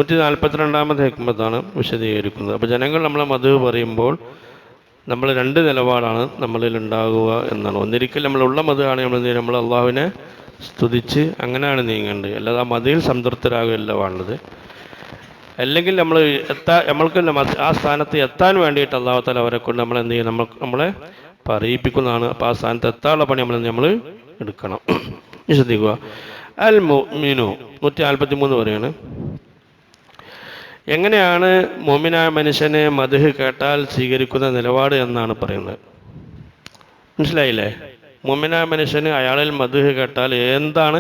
142-ാമത്തെ ഹിക്മത്താണ് വിശദീകരിക്കുന്നത്. അപ്പോൾ ജനങ്ങൾ നമ്മളെ മദ്ഹ് പറയുമ്പോൾ നമ്മൾ രണ്ട് നിലപാടാണ് നമ്മളിൽ ഉണ്ടാകുക എന്നാണ്. ഒന്നിരിക്കൽ നമ്മളുള്ള മദ്ഹാണ് നമ്മൾ അള്ളാഹുവിനെ സ്തുതിച്ച് അങ്ങനെയാണ് നീങ്ങേണ്ടത്. അല്ലാതെ ആ മദ്ഹിൽ സംതൃപ്തരാകുകയല്ല വേണ്ടത്. അല്ലെങ്കിൽ നമ്മൾക്ക് ആ സ്ഥാനത്ത് എത്താൻ വേണ്ടിയിട്ട് അള്ളാഹു തആല അവരെ കൊണ്ട് നമ്മളെന്ത് ചെയ്യും, നമ്മളെ പറയിപ്പിക്കുന്നതാണ്. അപ്പോൾ ആ സ്ഥാനത്ത് എത്താനുള്ള പണി നമ്മൾ എടുക്കണം. ശ്രദ്ധിക്കുക. അൽ മുഅ്മിനു 143 പറയാണ്, എങ്ങനെയാണ് മുഅ്മിനായ മനുഷ്യനെ മദ്ഹ് കേട്ടാൽ സ്വീകരിക്കുന്ന നിലപാട് എന്നാണ് പറയുന്നത്. മനസ്സിലായില്ലേ? മുഅ്മിനായ മനുഷ്യന് അയാളിൽ മദ്ഹ് കേട്ടാൽ എന്താണ്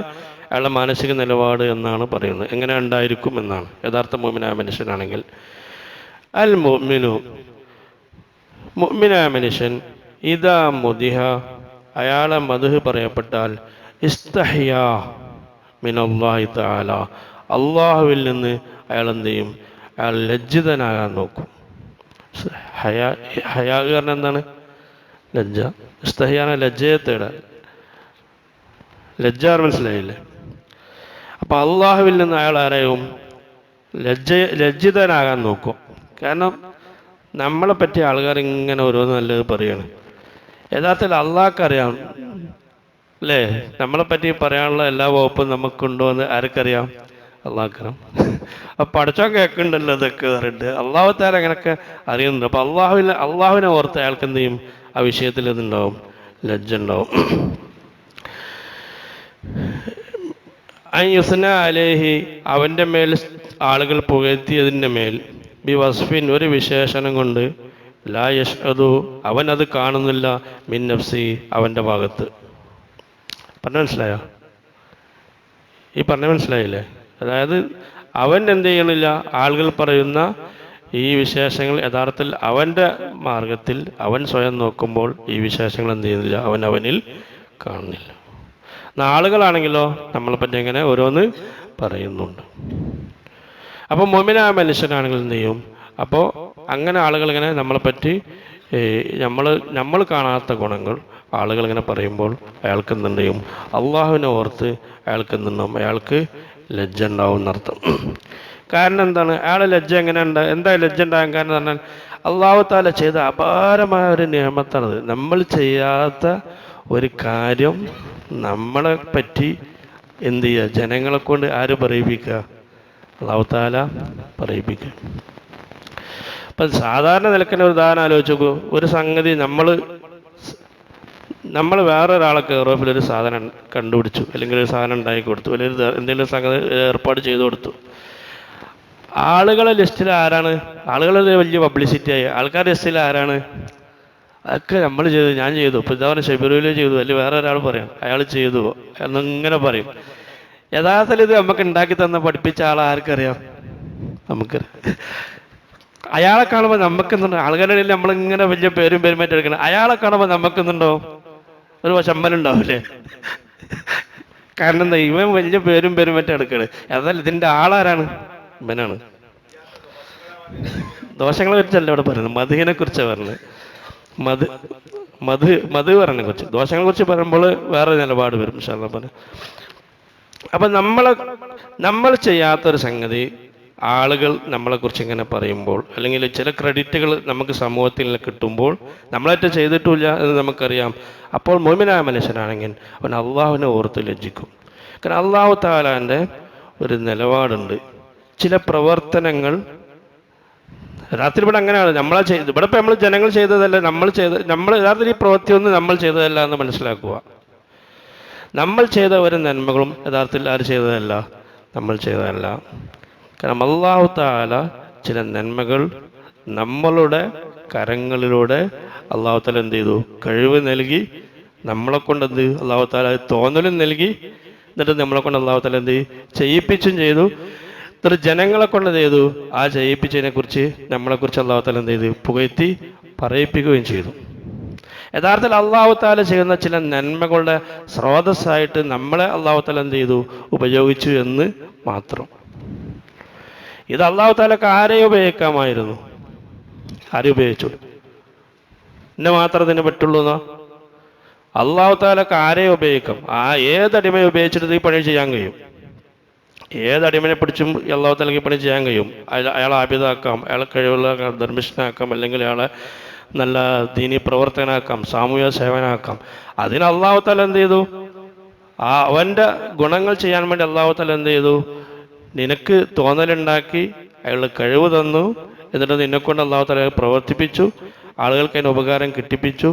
അയാളുടെ മാനസിക നിലപാട് എന്നാണ് പറയുന്നത്. എങ്ങനെ ഉണ്ടായിരിക്കും എന്നാണ് യഥാർത്ഥ മുഅ്മിനായ മനുഷ്യനാണെങ്കിൽ. അൽ മുഅ്മിനു, മുഅ്മിനായ മനുഷ്യൻ, ഇദാ മുദിഹ, അയാളെ മദ്ഹ് പറയപ്പെട്ടാൽ, ഇസ്തഹ്യാ മിനല്ലാഹി തആല, അള്ളാഹുവിൽ നിന്ന് അയാൾ എന്ത് ചെയ്യും, അയാൾ ലജ്ജിതനാകാൻ നോക്കും. ഹയാ കാരണം എന്താണ്? ലജ്ജ. ഇസ്തഹ്യാണ് ലജ്ജയെ തേടാൻ. ലജ്ജ മനസ്സിലായില്ലേ? അപ്പം അള്ളാഹുവിൽ നിന്ന് അയാൾ ആരെയും ലജ്ജിതനാകാൻ നോക്കും. കാരണം നമ്മളെ പറ്റി ആൾക്കാർ ഇങ്ങനെ ഓരോന്ന് നല്ലത് പറയാണ്. യഥാർത്ഥത്തിൽ അള്ളാഹ്ക്കറിയാം അല്ലേ? നമ്മളെപ്പറ്റി പറയാനുള്ള എല്ലാ വകുപ്പും നമുക്കുണ്ടോ എന്ന് ആർക്കറിയാം? അള്ളാഹ്ക്കറിയാം. അപ്പം പഠിച്ചോ കേൾക്കുന്നുണ്ടല്ലോ ഇതൊക്കെ പറഞ്ഞിട്ട് അള്ളാഹു തആല അങ്ങനെയൊക്കെ അറിയുന്നുണ്ട്. അപ്പം അള്ളാഹുവിനെ ഓർത്ത് അയാൾക്ക് എന്ത് ചെയ്യും, ആ വിഷയത്തിൽ ഇതുണ്ടാവും, ലജ്ജ ഉണ്ടാവും. യുസ്ന അലൈഹി, അവൻ്റെ മേൽ ആളുകൾ പുകഴ്ത്തിയതിൻ്റെ മേൽ, ബി വസ്ഫിൻ, ഒരു വിശേഷണം കൊണ്ട്, ലാ യഷ്അദു, അവൻ അത് കാണുന്നില്ല, മിൻ നഫ്സി, അവൻ്റെ ഭാഗത്ത്. പറഞ്ഞ മനസ്സിലായോ? ഈ പറഞ്ഞ മനസ്സിലായില്ലേ? അതായത് അവൻ എന്ത് ചെയ്യണില്ല, ആളുകൾ പറയുന്ന ഈ വിശേഷങ്ങൾ യഥാർത്ഥത്തിൽ അവൻ്റെ മാർഗത്തിൽ അവൻ സ്വയം നോക്കുമ്പോൾ ഈ വിശേഷങ്ങൾ എന്ത് ചെയ്യുന്നില്ല, അവനിൽ കാണുന്നില്ല. ആളുകളാണെങ്കിലോ നമ്മളെപ്പറ്റി എങ്ങനെ ഓരോന്ന് പറയുന്നുണ്ട്. അപ്പോൾ മുഅ്മിനായ മനുഷ്യനാണെങ്കിൽ എന്ത് ചെയ്യും, അപ്പോൾ അങ്ങനെ ആളുകൾ ഇങ്ങനെ നമ്മളെപ്പറ്റി നമ്മൾ കാണാത്ത ഗുണങ്ങൾ ആളുകൾ ഇങ്ങനെ പറയുമ്പോൾ അയാൾക്ക് എന്തുണ്ട് ചെയ്യും, അള്ളാഹുവിനെ ഓർത്ത് അയാൾക്ക് എന്തുണ്ടാവും, അയാൾക്ക് ലജ്ജ ഉണ്ടാവും എന്നർത്ഥം. കാരണം എന്താണ്, അയാളെ ലജ്ജ എന്താ ലജ്ജ ഉണ്ടാകാൻ കാരണം പറഞ്ഞാൽ, അള്ളാഹു തആല ചെയ്ത അപാരമായ ഒരു നിഅമത്താണത്. നമ്മൾ ചെയ്യാത്ത ഒരു കാര്യം നമ്മളെ പറ്റി എന്ത് ചെയ്യുക, ജനങ്ങളെ കൊണ്ട് ആര് പറയിപ്പിക്കുക? അള്ളാഹു തആല പറയിപ്പിക്കുക. അപ്പം സാധാരണ നിലക്കുന്ന ഒരു ഉദാഹരണം ആലോചിച്ച് നോക്കൂ. ഒരു സംഗതി നമ്മൾ വേറൊരാളെ കെയറോഫിൽ ഒരു സാധനം കണ്ടുപിടിച്ചു, അല്ലെങ്കിൽ ഒരു സാധനം ഉണ്ടാക്കി കൊടുത്തു, അല്ലെങ്കിൽ എന്തെങ്കിലും സംഗതി ഏർപ്പാട് ചെയ്തു കൊടുത്തു. ആളുകളെ ലിസ്റ്റിൽ ആരാണ്? ആളുകളുടെ വലിയ പബ്ലിസിറ്റി ആയി ആൾക്കാരുടെ ലിസ്റ്റിൽ ആരാണ്? അതൊക്കെ നമ്മൾ ചെയ്തു, ഞാൻ ചെയ്തു, ഇപ്പോൾ ഇതവരെ ഷെബിറൂല് ചെയ്തു, അല്ലെങ്കിൽ വേറെ ഒരാൾ പറയാം അയാൾ ചെയ്തു എന്നിങ്ങനെ പറയും. യഥാർത്ഥത്തിൽ ഇത് നമുക്ക് ഉണ്ടാക്കി പഠിപ്പിച്ച ആളെ ആർക്കറിയാം? നമുക്കറിയാം. അയാളെ കാണുമ്പോൾ നമുക്കെന്നുണ്ടോ, ആളുകളുടെ ഇടയിൽ നമ്മളിങ്ങനെ വലിയ പേരും പെരുമാറ്റം എടുക്കണം. അയാളെ കാണുമ്പോൾ നമുക്കെന്നുണ്ടോ, ഒരു ശമ്പലുണ്ടാവില്ലേ? കാരണം എന്താ, ഇവൻ വലിയ പേരും പെരുമാറ്റം എടുക്കണ്. എന്നാൽ ഇതിൻ്റെ ആളാരാണ്? ഇവനാണ്. ദോഷങ്ങളെ കുറിച്ചല്ല ഇവിടെ പറയുന്നത്, മധുഹിനെ കുറിച്ചാണ് പറഞ്ഞത്. മധു പറഞ്ഞതിനെ കുറിച്ച്. ദോഷങ്ങളെ കുറിച്ച് പറയുമ്പോൾ വേറെ നിലപാട് വരും ഇൻഷാ അല്ലാഹ് പറഞ്ഞു. അപ്പം നമ്മൾ ചെയ്യാത്തൊരു സംഗതി ആളുകൾ നമ്മളെക്കുറിച്ച് ഇങ്ങനെ പറയുമ്പോൾ, അല്ലെങ്കിൽ ചില ക്രെഡിറ്റുകൾ നമുക്ക് സമൂഹത്തിൽ കിട്ടുമ്പോൾ നമ്മളായിട്ട് ചെയ്തിട്ടില്ല എന്ന് നമുക്കറിയാം. അപ്പോൾ മുഅ്മിനായ മനുഷ്യനാണെങ്കിൽ അവൻ അള്ളാഹുവിനെ ഓർത്ത് ലജ്ജിക്കും. കാരണം അള്ളാഹു തആലാൻ്റെ ഒരു നിലപാടുണ്ട്. ചില പ്രവർത്തനങ്ങൾ രാത്രി ഇവിടെ അങ്ങനെയാണ് നമ്മളെ ഇവിടെ ഇപ്പം നമ്മൾ ജനങ്ങൾ ചെയ്തതല്ല, നമ്മൾ യഥാർത്ഥത്തിൽ ഈ പ്രവൃത്തിയൊന്നും നമ്മൾ ചെയ്തതല്ല എന്ന് മനസ്സിലാക്കുക. നമ്മൾ ചെയ്ത ഒരു നന്മകളും യഥാർത്ഥത്തിൽ ആര് ചെയ്തതല്ല, നമ്മൾ ചെയ്തതല്ല. കാരണം അല്ലാഹു തആല ചില നന്മകൾ നമ്മളുടെ കരങ്ങളിലൂടെ അല്ലാഹു തആല എന്ത് ചെയ്തു, കഴിവ് നൽകി, നമ്മളെ കൊണ്ട് എന്ത് അല്ലാഹു തആല തോന്നലും നൽകി, എന്നിട്ട് നമ്മളെ കൊണ്ട് അല്ലാഹു തആല എന്ത് ചെയ്യിപ്പിച്ചും ചെയ്തു. എന്നിട്ട് ജനങ്ങളെ കൊണ്ട് എന്ത് ചെയ്തു, ആ ചെയ്യിപ്പിച്ചതിനെ കുറിച്ച് നമ്മളെക്കുറിച്ച് അല്ലാഹു തആല എന്ത് ചെയ്തു, പുകഴ്ത്തി പറയിപ്പിക്കുകയും ചെയ്തു. യഥാർത്ഥത്തിൽ അല്ലാഹു തആല ചെയ്യുന്ന ചില നന്മകളുടെ സ്രോതസ്സായിട്ട് നമ്മളെ അല്ലാഹു തആല എന്ത് ചെയ്തു, ഉപയോഗിച്ചു എന്ന് മാത്രം. ഇത് അല്ലാഹു തആലക്ക് ആരെയും ഉപയോഗിക്കാമായിരുന്നു. ആരെയും ഉപയോഗിച്ചു, എന്നെ മാത്രം ഇതിനെ പറ്റുള്ളൂ എന്നോ? അല്ലാഹു തആലക്ക് ആരെയും ഉപയോഗിക്കാം. ഏതടിമയെ ഉപയോഗിച്ചിട്ട് ഈ പണി ചെയ്യാൻ കഴിയും. ഏത് അടിമനെ പിടിച്ചും അള്ളാഹു തആലയ്ക്ക് പണി ചെയ്യാൻ കഴിയും. അയാളെ ആബിദാക്കാം, അയാളെ കഴിവുള്ള ധർമ്മിഷ്ഠനാക്കാം, അല്ലെങ്കിൽ അയാളെ നല്ല ദീനി പ്രവർത്തകനാക്കാം, സാമൂഹിക സേവനാക്കാം. അതിന് അള്ളാഹു തആല എന്ത് ചെയ്തു? അവൻ്റെ ഗുണങ്ങൾ ചെയ്യാൻ വേണ്ടി അള്ളാഹു തആല എന്ത് ചെയ്തു? നിനക്ക് തോന്നലുണ്ടാക്കി, അയാളുടെ കഴിവ് തന്നു. എന്നിട്ട് നിന്നെക്കൊണ്ട് അള്ളാഹു തആല പ്രവർത്തിപ്പിച്ചു, ആളുകൾക്ക് അതിന് ഉപകാരം കിട്ടിപ്പിച്ചു.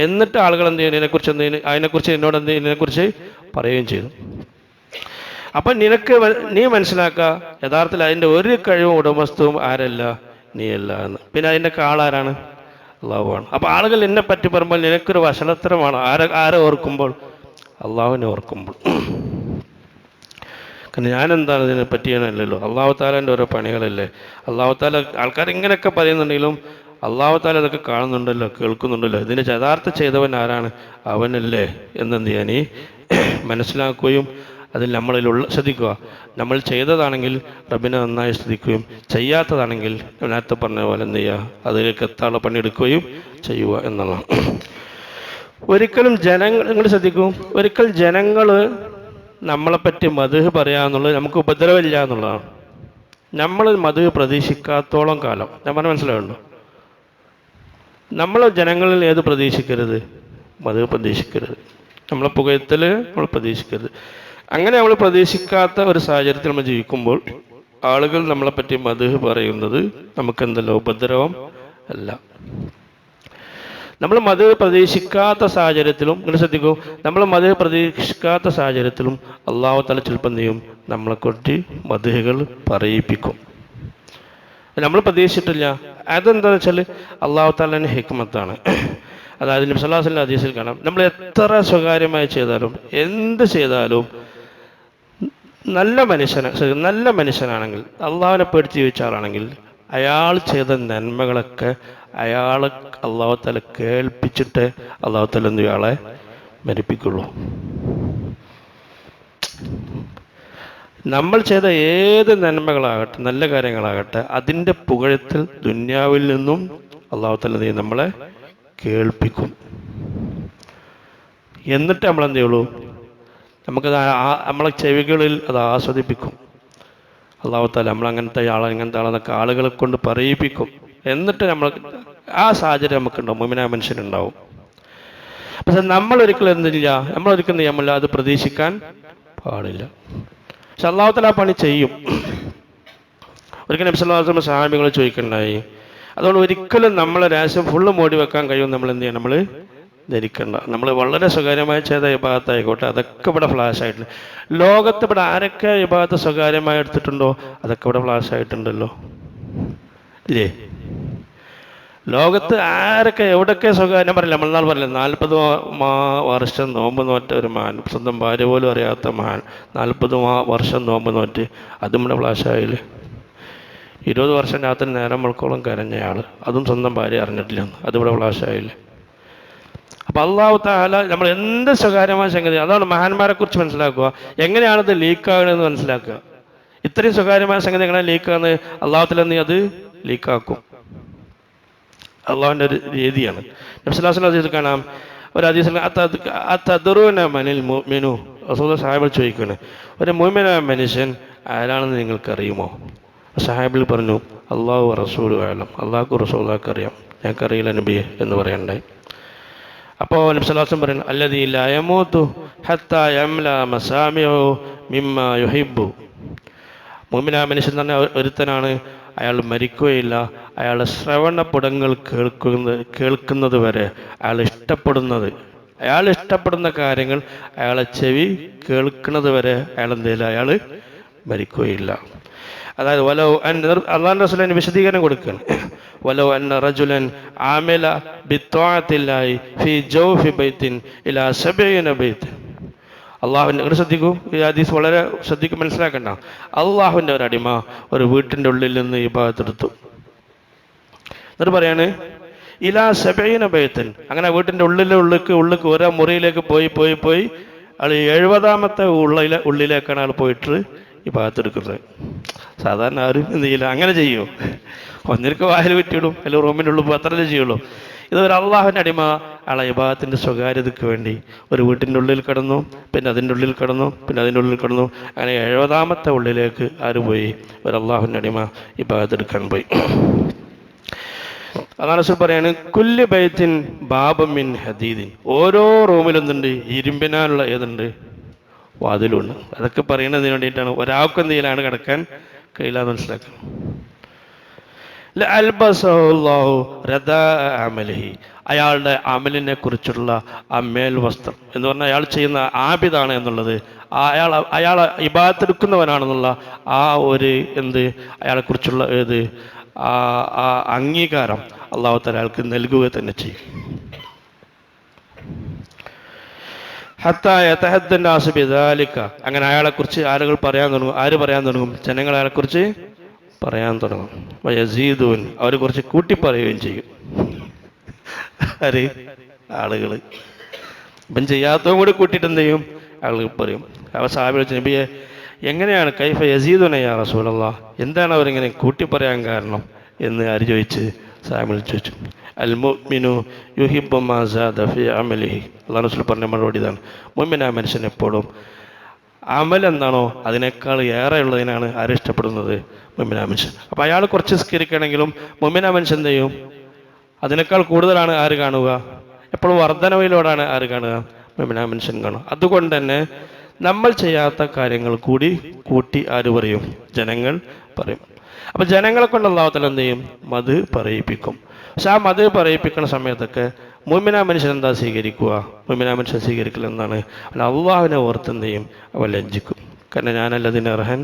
എന്നിട്ട് ആളുകൾ എന്ത് ചെയ്യും? അതിനെക്കുറിച്ച് ഇതിനെക്കുറിച്ച് പറയുകയും ചെയ്തു. അപ്പം നീ മനസ്സിലാക്കുക, യഥാർത്ഥത്തിൽ അതിൻ്റെ ഒരു കഴിവും ഉടമസ്ഥവും ആരല്ല? നീയല്ല എന്ന്. പിന്നെ അതിൻ്റെ ആളാരാണ്? അള്ളാഹുവാണ്. അപ്പം ആളുകൾ എന്നെ പറ്റി പറയുമ്പോൾ നിനക്കൊരു വഷളത്തരമാണ്. ആരെ ഓർക്കുമ്പോൾ? അള്ളാഹുവിനെ ഓർക്കുമ്പോൾ. കാരണം ഞാനെന്താണ് ഇതിനെ പറ്റിയാണല്ലോ, അള്ളാഹു താലാൻ്റെ ഓരോ പണികളല്ലേ. അള്ളാഹു താല ആൾക്കാർ ഇങ്ങനെയൊക്കെ പറയുന്നുണ്ടെങ്കിലും അള്ളാഹു താല ഇതൊക്കെ കാണുന്നുണ്ടല്ലോ, കേൾക്കുന്നുണ്ടല്ലോ. ഇതിന് യഥാർത്ഥ ചെയ്തവൻ ആരാണ്? അവനല്ലേ എന്നെന്ത് ചെയ്യാൻ മനസ്സിലാക്കുകയും അതിൽ നമ്മളിലുള്ള ശ്രദ്ധിക്കുക. നമ്മൾ ചെയ്തതാണെങ്കിൽ റബ്ബിനെ നന്നായി ശ്രദ്ധിക്കുകയും, ചെയ്യാത്തതാണെങ്കിൽ നേരത്തെ പറഞ്ഞ പോലെ എന്ത് ചെയ്യുക? അതിലേക്ക് എത്താനുള്ള പണിയെടുക്കുകയും ചെയ്യുക എന്നുള്ളതാണ്. ഒരിക്കലും നിങ്ങൾ ശ്രദ്ധിക്കും, ഒരിക്കൽ ജനങ്ങൾ നമ്മളെപ്പറ്റി മദ്ഹ് പറയാന്നുള്ളത് നമുക്ക് ഉപദ്രവമില്ല എന്നുള്ളതാണ്. നമ്മൾ മദ്ഹ് പ്രതീക്ഷിക്കാത്തോളം കാലം, ഞാൻ പറഞ്ഞ മനസ്സിലാവുള്ളൂ. നമ്മൾ ജനങ്ങളിൽ ഏത് പ്രതീക്ഷിക്കരുത്? മദ്ഹ് പ്രതീക്ഷിക്കരുത്. നമ്മളെ പുകഴ്ത്തൽ നമ്മൾ പ്രതീക്ഷിക്കരുത്. അങ്ങനെ നമ്മൾ പ്രതീക്ഷിക്കാത്ത ഒരു സാഹചര്യത്തിൽ നമ്മൾ ജീവിക്കുമ്പോൾ ആളുകൾ നമ്മളെപ്പറ്റി മദ്ഹ് പറയുന്നത് നമുക്കെന്തല്ല? ഉപദ്രവം അല്ല. നമ്മൾ മദ്ഹ് പ്രതീക്ഷിക്കാത്ത സാഹചര്യത്തിലും, ഇങ്ങനെ ശ്രദ്ധിക്കും, നമ്മൾ മദ്ഹ് പ്രതീക്ഷിക്കാത്ത സാഹചര്യത്തിലും അള്ളാഹു തആല ചിലപ്പോൾ എന്ത് ചെയ്യും? നമ്മളെക്കൊണ്ട് മദ്ഹുകൾ പറയിപ്പിക്കും. നമ്മൾ പ്രതീക്ഷിച്ചിട്ടില്ല. അതെന്താണെന്ന് വെച്ചാൽ അള്ളാഹു തആലയുടെ ഹിക്മത്താണ്. അതായത് നബി സല്ലല്ലാഹു അലൈഹി വസല്ലം ഹദീസിൽ കാണാം, നമ്മൾ എത്ര സ്വകാര്യമായി ചെയ്താലും എന്ത് ചെയ്താലും നല്ല മനുഷ്യനാണെങ്കിൽ, അള്ളാഹുവിനെ പേടിച്ച് ജീവിച്ച ആളാണെങ്കിൽ, അയാൾ ചെയ്ത നന്മകളൊക്കെ അയാളെ അള്ളാഹു തആല കേൾപ്പിച്ചിട്ട് അള്ളാഹു തആല എന്ത് അയാളെ മരിപ്പിക്കുള്ളൂ. നമ്മൾ ചെയ്ത ഏത് നന്മകളാകട്ടെ, നല്ല കാര്യങ്ങളാകട്ടെ, അതിൻ്റെ പുകഴ്ത്തൽ ദുന്യാവിൽ നിന്നും അള്ളാഹു തആല നമ്മളെ കേൾപ്പിക്കും. എന്നിട്ട് നമ്മളെന്ത് ചെയ്യുള്ളൂ? നമുക്കത് നമ്മളെ ചെവികളിൽ അത് ആസ്വദിപ്പിക്കും. അള്ളാഹു തആല നമ്മളങ്ങനത്തെ ആളെന്നൊക്കെ ആളുകളെ കൊണ്ട് പറയിപ്പിക്കും. എന്നിട്ട് നമ്മൾ ആ സാഹചര്യം നമുക്കുണ്ടാവും, മുഅ്മിനായ മനുഷ്യനുണ്ടാവും. പക്ഷെ നമ്മളൊരിക്കലും എന്തില്ല, നമ്മളൊരിക്കലും നിയമമില്ല, അത് പ്രതീക്ഷിക്കാൻ പാടില്ല. പക്ഷെ അള്ളാഹു തആല ആ പണി ചെയ്യും. ഒരിക്കൽ നബി സല്ലല്ലാഹു അലൈഹി വസല്ലം സഹാബികൾ ചോദിക്കണ്ടായി. അതുകൊണ്ട് ഒരിക്കലും നമ്മളെ രഹസ്യം ഫുള്ള് മൂടി വെക്കാൻ കഴിയും നമ്മൾ എന്ത് ചെയ്യണം? നമ്മൾ ധരിക്കണ്ട. നമ്മൾ വളരെ സ്വകാര്യമായി ചെയ്ത വിഭാഗത്തായിക്കോട്ടെ, അതൊക്കെ ഇവിടെ ഫ്ലാഷ് ആയിട്ടുണ്ട്. ലോകത്ത് ഇവിടെ ആരൊക്കെ വിഭാഗത്ത് സ്വകാര്യമായി എടുത്തിട്ടുണ്ടോ അതൊക്കെ ഇവിടെ ഫ്ലാഷ് ആയിട്ടുണ്ടല്ലോ, ഇല്ലേ? ലോകത്ത് ആരൊക്കെ എവിടെയൊക്കെ സ്വകാര്യം പറയില്ല. നമ്മൾ പറയില്ല, 40 വർഷം നോമ്പ് നോറ്റ ഒരു മഹാൻ, സ്വന്തം ഭാര്യ പോലും അറിയാത്ത മഹാൻ 40 വർഷം നോമ്പ് നോറ്റ്, അതും ഇവിടെ ഫ്ലാഷായില്ലേ? 20 വർഷം രാത്രി നേരം മണിക്കോളം കരഞ്ഞയാൾ, അതും സ്വന്തം ഭാര്യ അറിഞ്ഞിട്ടില്ല, അതിവിടെ ഫ്ലാഷായില്ലേ? അപ്പം അള്ളാഹു തആല നമ്മൾ എന്ത് സ്വകാര്യമായ സംഗതി, അതാണ് മഹാന്മാരെ കുറിച്ച് മനസ്സിലാക്കുക. എങ്ങനെയാണത് ലീക്കാകണമെന്ന് മനസ്സിലാക്കുക. ഇത്രയും സ്വകാര്യമായ സംഗതി എങ്ങനെ ലീക്കാന്ന് അള്ളാഹു തആല നീ അത് ലീക്കാക്കും. അള്ളാഹുവിൻ്റെ ഒരു രീതിയാണ്. നബി സല്ലല്ലാഹു അലൈഹി വസല്ലം കാണാം, ഒരു ഹദീസിൽ അതദറൂന മനിൽ മുഅ്മിനു, റസൂൽ സഹാബികൾ ചോദിക്കുകയാണ്, ഒരു മുഅ്മിനായ മനുഷ്യൻ ആരാണെന്ന് നിങ്ങൾക്കറിയുമോ? സഹാബികൾ പറഞ്ഞു, അള്ളാഹു റസൂലു അഅലം, അള്ളാഹു റസൂലുള്ളാഹിക്ക് അറിയാം, ഞങ്ങൾക്കറിയില്ല നബിയെ എന്ന് പറയണ്ടായി. അപ്പോൾ നബി സല്ലല്ലാഹു അലൈഹി വസല്ലം പറയുന്നു, അല്ലദീ ലാ യമൂതു ഹത്താ യംല മസാമിഉ മിമ്മാ യുഹിബ്ബു. മുഅ്മിനായ മനുഷ്യൻ തന്നെ ഒരുത്തനാണ്, അയാൾ മരിക്കുകയില്ല, അയാളുടെ ശ്രവണപുടങ്ങൾ കേൾക്കുന്നത് വരെ, അയാൾ ഇഷ്ടപ്പെടുന്ന കാര്യങ്ങൾ അയാളെ ചെവി കേൾക്കുന്നത് വരെ അയാൾ എന്തില്ല, അയാൾ മരിക്കുകയില്ല. അതായത് അല്ലാഹുവിൻ്റെ റസൂലിന് വിശദീകരണം കൊടുക്കുകയാണ്. വലൗ അന്ന റജുലൻ ആമില ബിത്വാഅത്തില്ലാഹി ഫീ ജൗഫി ബൈത്തിൻ ഇലാ 70 ബൈത്ത്. അള്ളാഹുവിൻ്റെ ശ്രദ്ധിക്കൂ, ഈ ഹദീസ് വളരെ മനസ്സിലാക്കണ്ട. അള്ളാഹുവിൻ്റെ ഒരു അടിമ ഒരു വീട്ടിൻ്റെ ഉള്ളിൽ നിന്ന് ഇബാദത്തെടുത്തു. എന്നിട്ട് പറയാണ് ഇലാ 70 ബൈത്തൻ, അങ്ങനെ വീട്ടിൻ്റെ ഉള്ളിലേക്ക് ഓരോ മുറിയിലേക്ക് പോയി അയാൾ 70ാമത്തെ ഉള്ളിലേക്കാണ് അയാൾ പോയിട്ട് ഈ ഭാഗത്തെടുക്കുന്നത്. സാധാരണ ആരും എന്ത് ചെയ്യില്ല, അങ്ങനെ ചെയ്യുമോ? ഒന്നിനൊക്കെ വായിൽ വിറ്റിടും, അല്ലെങ്കിൽ റൂമിൻ്റെ ഉള്ളിൽ അത്രല്ലേ ചെയ്യുള്ളൂ. ഇതൊരു അള്ളാഹുവിൻ്റെ അടിമ ആളെ ഇബാദത്തിൻ്റെ സ്വകാര്യതയ്ക്ക് വേണ്ടി ഒരു വീട്ടിൻ്റെ ഉള്ളിൽ കിടന്നു, പിന്നെ അതിൻ്റെ ഉള്ളിൽ കിടന്നു, പിന്നെ അതിൻ്റെ ഉള്ളിൽ കിടന്നു. അങ്ങനെ 70ാമത്തെ ഉള്ളിലേക്ക് ആര് പോയി? ഒരു അള്ളാഹുവിൻ്റെ അടിമ ഇബാദത്ത് എടുക്കാൻ പോയി. അതാണ് റസൂൽ പറയാണ്, കുല്ല് ബൈത്തിൻ ബാബും മിൻ ഹദീദിൻ. ഓരോ റൂമിലും എന്തുണ്ട്? ഇരുമ്പിനാലുള്ള ഏതുണ്ട്? വാതിലുണ്ട്. അതൊക്കെ പറയുന്നതിന് വേണ്ടിയിട്ടാണ്. ഒരാൾക്ക് എന്തെങ്കിലാണ് കിടക്കാൻ കഴിയില്ലാന്ന് മനസ്സിലാക്കുക. അയാളുടെ അമലിനെ കുറിച്ചുള്ള ആ മേൽ വസ്ത്രം എന്ന് പറഞ്ഞാൽ അയാൾ ചെയ്യുന്ന ആബിദാണ് എന്നുള്ളത്, അയാൾ ഇബാദത്ത് എടുക്കുന്നവനാണെന്നുള്ള ആ ഒരു അയാളെക്കുറിച്ചുള്ള ആ അംഗീകാരം അള്ളാഹു തആല അയാൾക്ക് നൽകുക തന്നെ ചെയ്യും. അങ്ങനെ അയാളെക്കുറിച്ച് ആളുകൾ പറയാൻ തുടങ്ങും. ആര് പറയാൻ തുടങ്ങും? ജനങ്ങൾ അയാളെക്കുറിച്ച് പറയാൻ തുടങ്ങും. വയസീദൂൻ, അവരെ കുറിച്ച് കൂട്ടിപ്പറയുകയും ചെയ്യും. ആര്? ആളുകൾ. ഇപ്പം ചെയ്യാത്തതും കൂടി കൂട്ടിയിട്ട് എന്ത് ചെയ്യും? ആളുകൾ പറയും. അവ സാഹിബ് ചോദിച്ചു, നബിയെ എങ്ങനെയാണ് കൈഫ യസീദുന യാ റസൂലല്ലാഹ്, എന്താണ് അവരിങ്ങനെ കൂട്ടിപ്പറയാൻ കാരണം എന്ന് ആര് ചോദിച്ച്? സാഹിബ് ചോദിച്ചു. അൽ മുഅ്മിനു യുഹിബ്ബു മാ സാദ ഫി അമലിഹി. അല്ലാഹു റസൂൽ പറഞ്ഞ മറുപടി ഇതാണ്, മുഅ്മിനായ മനുഷ്യൻ എപ്പോഴും അമൽ എന്താണോ അതിനേക്കാൾ ഏറെ ഉള്ളതിനാണ് ആരും ഇഷ്ടപ്പെടുന്നത്? മുഅ്മിനായ മനുഷ്യൻ. അപ്പോൾ അയാൾ കുറച്ച് സ്കരിക്കണമെങ്കിലും മുഅ്മിനായ മനുഷ്യൻ എന്ത് ചെയ്യും? അതിനേക്കാൾ കൂടുതലാണ് ആര് കാണുക? എപ്പോഴും വർധനവിലോടാണ് ആര് കാണുക? മുഅ്മിനായ മനുഷ്യൻ കാണുക. അതുകൊണ്ട് തന്നെ നമ്മൾ ചെയ്യാത്ത കാര്യങ്ങൾ കൂടി കൂട്ടി ആര് പറയും? ജനങ്ങൾ പറയും. അപ്പം ജനങ്ങളെ കൊണ്ട് അല്ലാഹു തആല എന്ത് ചെയ്യും? മദ് പറയിപ്പിക്കും. പക്ഷെ ആ മദ് പറയിപ്പിക്കുന്ന സമയത്തൊക്കെ മുഅ്മിനായ മനുഷ്യൻ എന്താ സ്വീകരിക്കുക? മുഅ്മിനായ മനുഷ്യൻ സ്വീകരിക്കൽ എന്താണ്? അള്ളാഹുവിനെ ഓർത്ത് എന്ത് ചെയ്യും? അവൻ ലജ്ജിക്കും. കാരണം ഞാനല്ലതിന് അർഹൻ,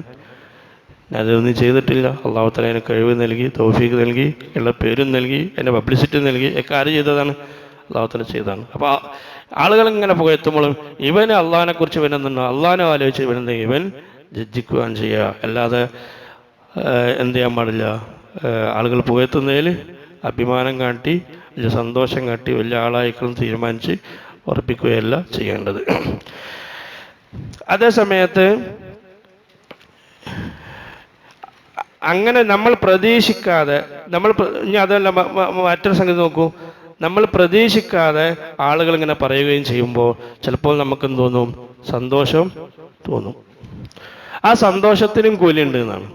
ഞാനതൊന്നും ചെയ്തിട്ടില്ല. അള്ളാഹു തആല എനിക്ക് കഴിവ് നൽകി, തൗഫീഖ് നൽകി, ഉള്ള പേരും നൽകി, എന്നെ പബ്ലിസിറ്റി നൽകി, ഒക്കെ ആര് ചെയ്തതാണ്? അള്ളാഹു തആല ചെയ്തതാണ്. അപ്പോൾ ആളുകൾ ഇങ്ങനെ പുകഴ്ത്തുമ്പോഴും ഇവന് അള്ളാഹിനെ കുറിച്ച് ഇവനെന്നുണ്ടോ? അള്ളാഹിനെ ആലോചിച്ച് ഇവൻ ലജ്ജിക്കുകയാണ് ചെയ്യുക. അല്ലാതെ എന്ത് ചെയ്യാൻ പാടില്ല? ആളുകൾ പുകഴ്ത്തുന്നതിൽ അഭിമാനം കാട്ടി, വലിയ സന്തോഷം കാട്ടി, വലിയ ആളായിക്കളും തീരുമാനിച്ച് ഉറപ്പിക്കുകയല്ല ചെയ്യേണ്ടത്. അതേ സമയത്ത് അങ്ങനെ നമ്മൾ പ്രതീക്ഷിക്കാതെ ഇനി അതല്ല, മറ്റൊരു സംഗതി നോക്കൂ. നമ്മൾ പ്രതീക്ഷിക്കാതെ ആളുകൾ ഇങ്ങനെ പറയുകയും ചെയ്യുമ്പോൾ ചിലപ്പോൾ നമുക്കെന്ത് തോന്നും? സന്തോഷം തോന്നും. ആ സന്തോഷത്തിനും കൂലിയുണ്ട് എന്നാണ്.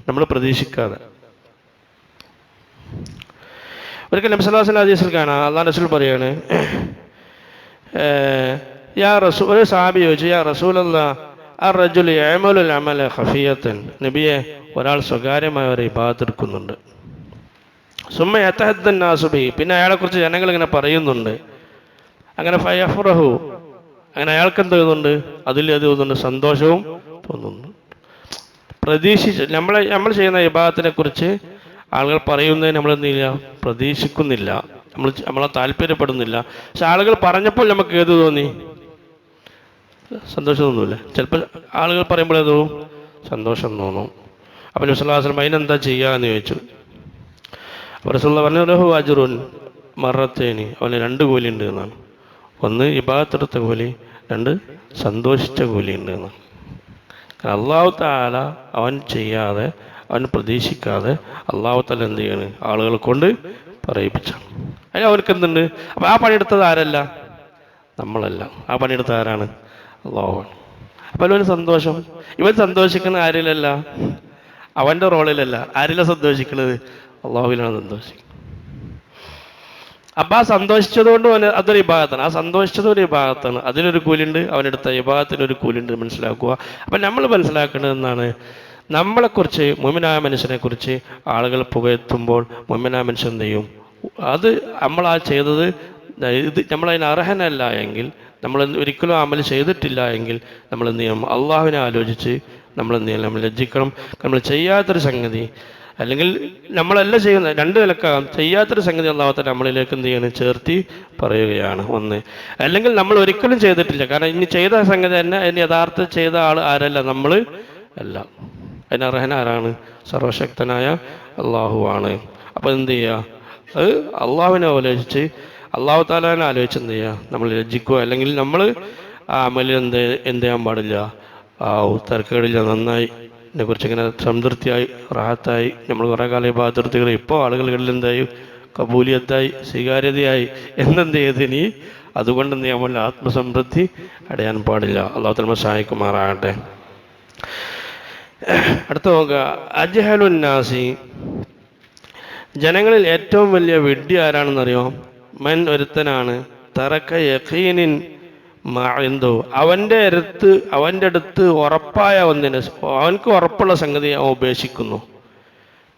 നമ്മൾ പ്രതീക്ഷിക്കാതെ ഒരിക്കൽ നബി സല്ലല്ലാഹു അലൈഹി വസല്ലം കാണാം, അല്ലാഹു റസൂൽ പറയാണ്, ഒരു സഹാബി ചോദിച്ചു, യാ റസൂലല്ലാഹ് അർറജുലു യഅമലുൽ അമല ഖഫിയത്തൻ. നബിയെ, ഒരാൾ സ്വകാര്യമായ ഒരു ഇബാദത്ത് എടുക്കുന്നുണ്ട്. സുമ്മ യതഹദ്ദൻ നാസു ബിഹി, പിന്നെ അയാളെക്കുറിച്ച് ജനങ്ങൾ ഇങ്ങനെ പറയുന്നുണ്ട്. അങ്ങനെ ഫയഫ്റഹു, അങ്ങനെ അയാൾക്ക് എന്ത് തോന്നുന്നുണ്ട്? അതിൽ അത് തോന്നുന്നുണ്ട്, സന്തോഷവും തോന്നുന്നു. നമ്മൾ ചെയ്യുന്ന ഇബാദത്തിനെ കുറിച്ച് ആളുകൾ പറയുന്നതിന് നമ്മൾ എന്ത് ചെയ്യില്ല? പ്രതീക്ഷിക്കുന്നില്ല, നമ്മളെ താല്പര്യപ്പെടുന്നില്ല. പക്ഷെ ആളുകൾ പറഞ്ഞപ്പോൾ നമുക്ക് ഏത് തോന്നി? സന്തോഷം തോന്നൂല്ലേ? ചിലപ്പോൾ ആളുകൾ പറയുമ്പോൾ ഏതോ സന്തോഷം തോന്നും. അപ്പോൾ നബി സല്ലല്ലാഹു അലൈഹി വസല്ലം അതിനെന്താ ചെയ്യാന്ന് ചോദിച്ചു. അപ്പോൾ റസൂലുള്ളാഹി പറഞ്ഞു, ലഹു അജ്റുൻ മറത്തേനി, അവന് 2 കൂലി ഉണ്ട് എന്നാണ്. ഒന്ന് ഇബാദത്തെടുത്ത കൂലി, 2 സന്തോഷിച്ച കൂലി ഉണ്ട് എന്നാണ്. അല്ലാഹു തആല അവൻ ചെയ്യാതെ, അവൻ പ്രതീക്ഷിക്കാതെ അല്ലാഹു തആല എന്ത് ചെയ്യാണ്? ആളുകളെ കൊണ്ട് പറയിപ്പിച്ചാണ്. അതിന് അവർക്ക് എന്തുണ്ട്? അപ്പം ആ പണിയെടുത്തത് ആരല്ല? നമ്മളല്ല. ആ പണിയെടുത്ത ആരാണ്? അല്ലാഹുവാണ്. അപ്പം അവന് സന്തോഷം. ഇവൻ സന്തോഷിക്കുന്ന ആരിലല്ല? അവൻ്റെ റോളിലല്ല. ആരിലാണ് സന്തോഷിക്കുന്നത്? അല്ലാഹുവിലാണ് സന്തോഷിക്കുന്നത്. അപ്പം ആ സന്തോഷിച്ചതുകൊണ്ട് അതൊരു ഇബാദത്താണ്. ആ സന്തോഷിച്ചത് ഒരു ഇബാദത്താണ്. അതിനൊരു കൂലുണ്ട്, അവനെടുത്ത ഇബാദത്തിനൊരു കൂലുണ്ട്. മനസ്സിലാക്കുക. അപ്പം നമ്മൾ മനസ്സിലാക്കേണ്ടത് എന്താണ്? നമ്മളെക്കുറിച്ച്, മുഅ്മിനായ മനുഷ്യനെക്കുറിച്ച് ആളുകൾ പുകഴ്ത്തുമ്പോൾ മുഅ്മിനായ മനുഷ്യൻ എന്ത് ചെയ്യും? അത് നമ്മളാ ചെയ്തത് നമ്മളതിന് അർഹനല്ല എങ്കിൽ, നമ്മൾ ഒരിക്കലും അമൽ ചെയ്തിട്ടില്ല എങ്കിൽ നമ്മൾ എന്ത് ചെയ്യണം? അള്ളാഹുവിനെ ആലോചിച്ച് നമ്മൾ എന്ത് ചെയ്യണം? നമ്മൾ ലജ്ജിക്കണം. നമ്മൾ ചെയ്യാത്തൊരു സംഗതി, അല്ലെങ്കിൽ നമ്മളല്ല ചെയ്യുന്ന 2 നിലക്കാകാം. ചെയ്യാത്തൊരു സംഗതി അല്ലാഹു തആല നമ്മളിലേക്ക് എന്ത് ചെയ്യണം? ചേർത്തി പറയുകയാണ്. ഒന്ന്, അല്ലെങ്കിൽ നമ്മൾ ഒരിക്കലും ചെയ്തിട്ടില്ല. കാരണം ഇനി ചെയ്ത സംഗതി തന്നെ അതിന് യഥാർത്ഥ ചെയ്ത ആൾ ആരല്ല? നമ്മൾ അല്ല. അതിന് അർഹൻ ആരാണ്? സർവശക്തനായ അള്ളാഹുവാണ്. അപ്പോൾ എന്ത് ചെയ്യുക? അത് അള്ളാഹുവിനെ ആലോചിച്ച്, അള്ളാഹു തആലാനെ ആലോചിച്ച് എന്ത് ചെയ്യുക? നമ്മൾ ലജ്ജിക്കുക. അല്ലെങ്കിൽ നമ്മൾ ആ അമലിൽ എന്ത് ചെയ്യാൻ പാടില്ല? തരക്കേടില്ല, നന്നായി, ഇതിനെക്കുറിച്ച് ഇങ്ങനെ സംതൃപ്തിയായി, റാഹത്തായി നമ്മൾ കുറേ കാലം ഇബാദത്തുകൾ ഇപ്പോൾ ആളുകളിൽ എന്തായി? കബൂലിയത്തായി സ്വീകാര്യതയായി എന്നെന്ത് ചെയ്ത് ഇനി അതുകൊണ്ട് എന്ത് ചെയ്യാൻ പാടില്ല, ആത്മസംതൃപ്തി അടയാൻ പാടില്ല. അള്ളാഹു തആല സഹായിക്കുമാറാകട്ടെ. അടുത്ത നോക്കുക, അജ്ഹലുന്നാസി, ജനങ്ങളിൽ ഏറ്റവും വലിയ വിഡ്ഢി ആരാണെന്നറിയോ? മൻ, ഒരുത്തനാണ്, തറക്ക യഖീനിൻ മാഇൻദു, അവൻ്റെ അടുത്ത് ഉറപ്പായ ഒന്നിനെ, അവൻക്ക് ഉറപ്പുള്ള സംഗതി അവൻ ഉപേക്ഷിക്കുന്നു.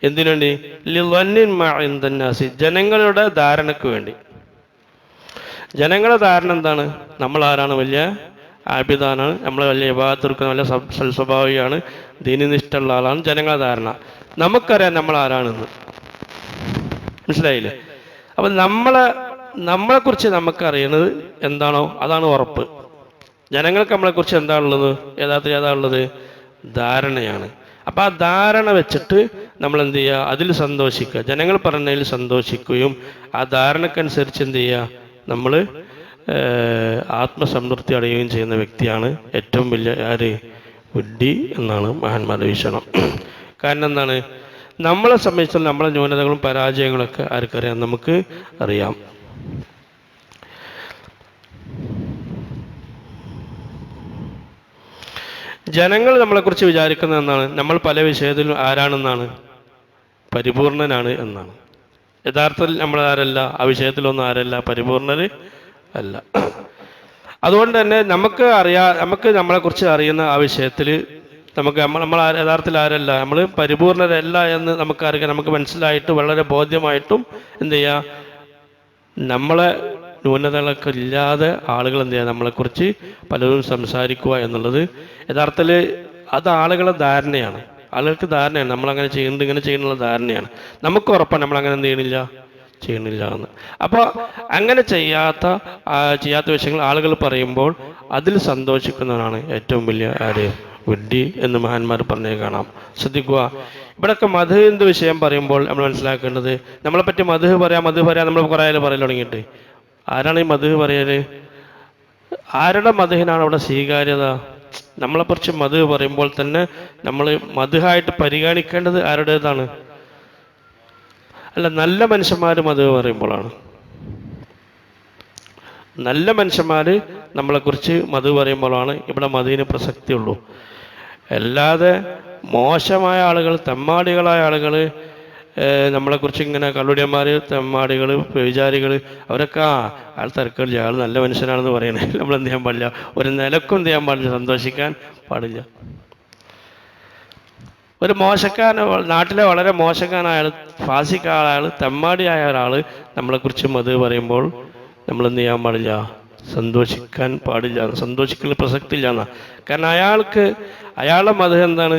എന്തിനുവേണ്ടി? ലിളന്നിൻ മാഇൻദന്നാസി, ജനങ്ങളുടെ ധാരണയ്ക്ക് വേണ്ടി. ജനങ്ങളുടെ ധാരണ എന്താണ്? നമ്മൾ ആരാണ്? വലിയ ആബിദാനാണ്, നമ്മൾ വലിയ ഇബാദത്ത് എടുക്കുന്ന വലിയ സൽസ്വഭാവിയാണ്, ദീനിനിഷ്ഠമുള്ള ആളാണ് ജനങ്ങളുടെ ധാരണ. നമുക്കറിയാം നമ്മൾ ആരാണെന്ന്. മനസ്സിലായില്ലേ? അപ്പം നമ്മളെക്കുറിച്ച് നമുക്കറിയുന്നത് എന്താണോ അതാണ് ഉറപ്പ്. ജനങ്ങൾക്ക് നമ്മളെക്കുറിച്ച് എന്താണുള്ളത്? യഥാർത്ഥത്തിൽ ഏതാണുള്ളത്? ധാരണയാണ്. അപ്പം ആ ധാരണ വെച്ചിട്ട് നമ്മൾ എന്ത് ചെയ്യുക? അതിൽ സന്തോഷിക്കുക, ജനങ്ങൾ പറഞ്ഞതിൽ സന്തോഷിക്കുകയും ആ ധാരണക്കനുസരിച്ച് എന്ത് ചെയ്യുക? നമ്മൾ ആത്മസംതൃപ്തി അടയുകയും ചെയ്യുന്ന വ്യക്തിയാണ് ഏറ്റവും വലിയ വിഡ്ഢി എന്നാണ് മഹാന്മാരുടെ വീക്ഷണം. കാരണം എന്താണ്? നമ്മളെ സംബന്ധിച്ചുള്ള നമ്മളെ ന്യൂനതകളും പരാജയങ്ങളൊക്കെ ആർക്കറിയാം? നമുക്ക് അറിയാം. ജനങ്ങൾ നമ്മളെക്കുറിച്ച് വിചാരിക്കുന്നത് എന്നാണ്? നമ്മൾ പല വിഷയത്തിലും ആരാണെന്നാണ്? പരിപൂർണനാണ് എന്നാണ്. യഥാർത്ഥത്തിൽ നമ്മൾ ആരല്ല, ആ വിഷയത്തിലൊന്നും ആരല്ല, പരിപൂർണര് അല്ല. അതുകൊണ്ട് തന്നെ നമുക്ക് നമ്മളെക്കുറിച്ച് അറിയുന്ന ആ വിഷയത്തിൽ നമ്മൾ യഥാർത്ഥത്തിൽ ആരല്ല, നമ്മൾ പരിപൂർണരല്ല എന്ന് നമുക്കറിയാം. നമുക്ക് മനസ്സിലായിട്ട് വളരെ ബോധ്യമായിട്ടും എന്ത് ചെയ്യുക? നമ്മളെ ന്യൂനതകളൊക്കെ ഇല്ലാതെ ആളുകൾ എന്ത് ചെയ്യുക? നമ്മളെക്കുറിച്ച് പലരും സംസാരിക്കുക എന്നുള്ളത് യഥാർത്ഥത്തിൽ അത് ആളുകളുടെ ധാരണയാണ്. ആളുകൾക്ക് ധാരണയാണ് നമ്മളങ്ങനെ ചെയ്യുന്നുണ്ട്, ഇങ്ങനെ ചെയ്യുന്നുള്ള ധാരണയാണ്. നമുക്ക് ഉറപ്പാണ് നമ്മളങ്ങനെ എന്ത് ചെയ്യണില്ല എന്ന്. അപ്പോൾ അങ്ങനെ ചെയ്യാത്ത വിഷയങ്ങൾ ആളുകൾ പറയുമ്പോൾ അതിൽ സന്തോഷിക്കുന്നവനാണ് ഏറ്റവും വലിയ വിഡ്ഢി എന്ന് മഹാന്മാർ പറഞ്ഞേ കാണാം. ശ്രദ്ധിക്കുക, ഇവിടെയൊക്കെ മദ്ഹിന്റെ വിഷയം പറയുമ്പോൾ നമ്മൾ മനസ്സിലാക്കേണ്ടത്, നമ്മളെപ്പറ്റി മദ്ഹ് പറയാം നമ്മൾ കുറേ പറയൽ തുടങ്ങിയിട്ട്. ആരാണ് ഈ മദ്ഹ് പറയല്? ആരുടെ മദ്ഹിനാണ് അവിടെ സ്വീകാര്യത? നമ്മളെക്കുറിച്ച് മദ്ഹ് പറയുമ്പോൾ തന്നെ നമ്മൾ മദ്ഹായിട്ട് പരിഗണിക്കേണ്ടത് ആരുടേതാണ്? അല്ല, നല്ല മനുഷ്യന്മാർ മദ്ഹ് പറയുമ്പോഴാണ്. നല്ല മനുഷ്യന്മാർ നമ്മളെക്കുറിച്ച് മദ്ഹ് പറയുമ്പോഴാണ് ഇവിടെ മദ്ഹിന് പ്രസക്തിയുള്ളൂ. അല്ലാതെ മോശമായ ആളുകൾ, തെമ്മാടികളായ ആളുകൾ, നമ്മളെക്കുറിച്ച് ഇങ്ങനെ കള്ളുടിയന്മാർ, തെമ്മാടികൾ, വ്യഭിചാരികൾ, അവരൊക്കെ ആൾ തിരക്കില്ല, ആൾ നല്ല മനുഷ്യനാണെന്ന് പറയണേ. നമ്മൾ എന്ത് ചെയ്യാൻ പാടില്ല? ഒരു നിലക്കും എന്ത് ചെയ്യാൻ പാടില്ല? സന്തോഷിക്കാൻ പാടില്ല. ഒരു നാട്ടിലെ വളരെ മോശക്കാരനായ ആൾ, ഫാസിക്കായ ആൾ, തെമ്മാടിയായ ഒരാൾ നമ്മളെക്കുറിച്ച് മദ്ഹ് പറയുമ്പോൾ നമ്മൾ എന്ത് ചെയ്യാൻ പാടില്ല? സന്തോഷിക്കാൻ പാടില്ല. സന്തോഷിക്കുന്ന പ്രസക്തി ഇല്ല എന്നാ. കാരണം അയാളുടെ മദ്ഹ് എന്താണ്?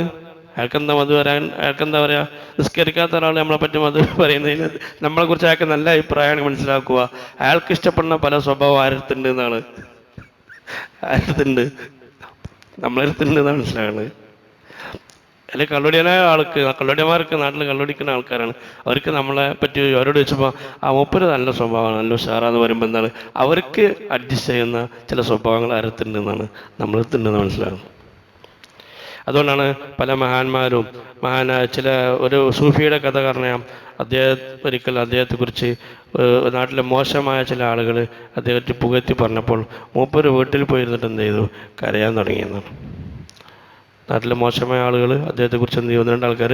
അയാൾക്കെന്താ മദ്ഹ് പറയാൻ? അയാൾക്കെന്താ പറയുക? നിസ്കരിക്കാത്ത ഒരാൾ നമ്മളെപ്പറ്റി മദ്ഹ് പറയുന്നതിന് നമ്മളെക്കുറിച്ച് അയാൾക്ക് നല്ല അഭിപ്രായമാണ് മനസ്സിലാക്കുക. അയാൾക്ക് ഇഷ്ടപ്പെടുന്ന പല സ്വഭാവം ആരടുത്തുണ്ട് എന്നാണ്? നമ്മളെടുത്തുണ്ട് എന്നാണ് മനസ്സിലാകുന്നത്. അല്ലെങ്കിൽ കള്ളുടിയന്മാർക്ക് നാട്ടിൽ കള്ളുടിക്കുന്ന ആൾക്കാരാണ്. അവർക്ക് നമ്മളെ പറ്റി അവരോട് വെച്ചപ്പോൾ മൂപ്പര് നല്ല സ്വഭാവമാണ്, നല്ല ഉഷാറാന്ന് പറയുമ്പോൾ എന്താണ്? അവർക്ക് അഡ്ജസ്റ്റ് ചെയ്യുന്ന ചില സ്വഭാവങ്ങൾ ആരത്തുണ്ടെന്നാണ്? നമ്മളെടുത്തുണ്ടെന്ന് മനസ്സിലാകുന്നത്. അതുകൊണ്ടാണ് പല മഹാന്മാരും ഒരു സൂഫിയുടെ കഥ പറഞ്ഞാൽ ഒരിക്കൽ അദ്ദേഹത്തെക്കുറിച്ച് നാട്ടിലെ മോശമായ ചില ആളുകൾ അദ്ദേഹത്തെ പുകഴ്ത്തി പറഞ്ഞപ്പോൾ മൂപ്പര് വീട്ടിൽ പോയിരുന്നിട്ട് എന്ത് ചെയ്തു? കരയാൻ തുടങ്ങിയെന്നാണ്. നാട്ടിലെ മോശമായ ആളുകൾ അദ്ദേഹത്തെക്കുറിച്ച് എന്ത് ചെയ്തു? 2 ആൾക്കാർ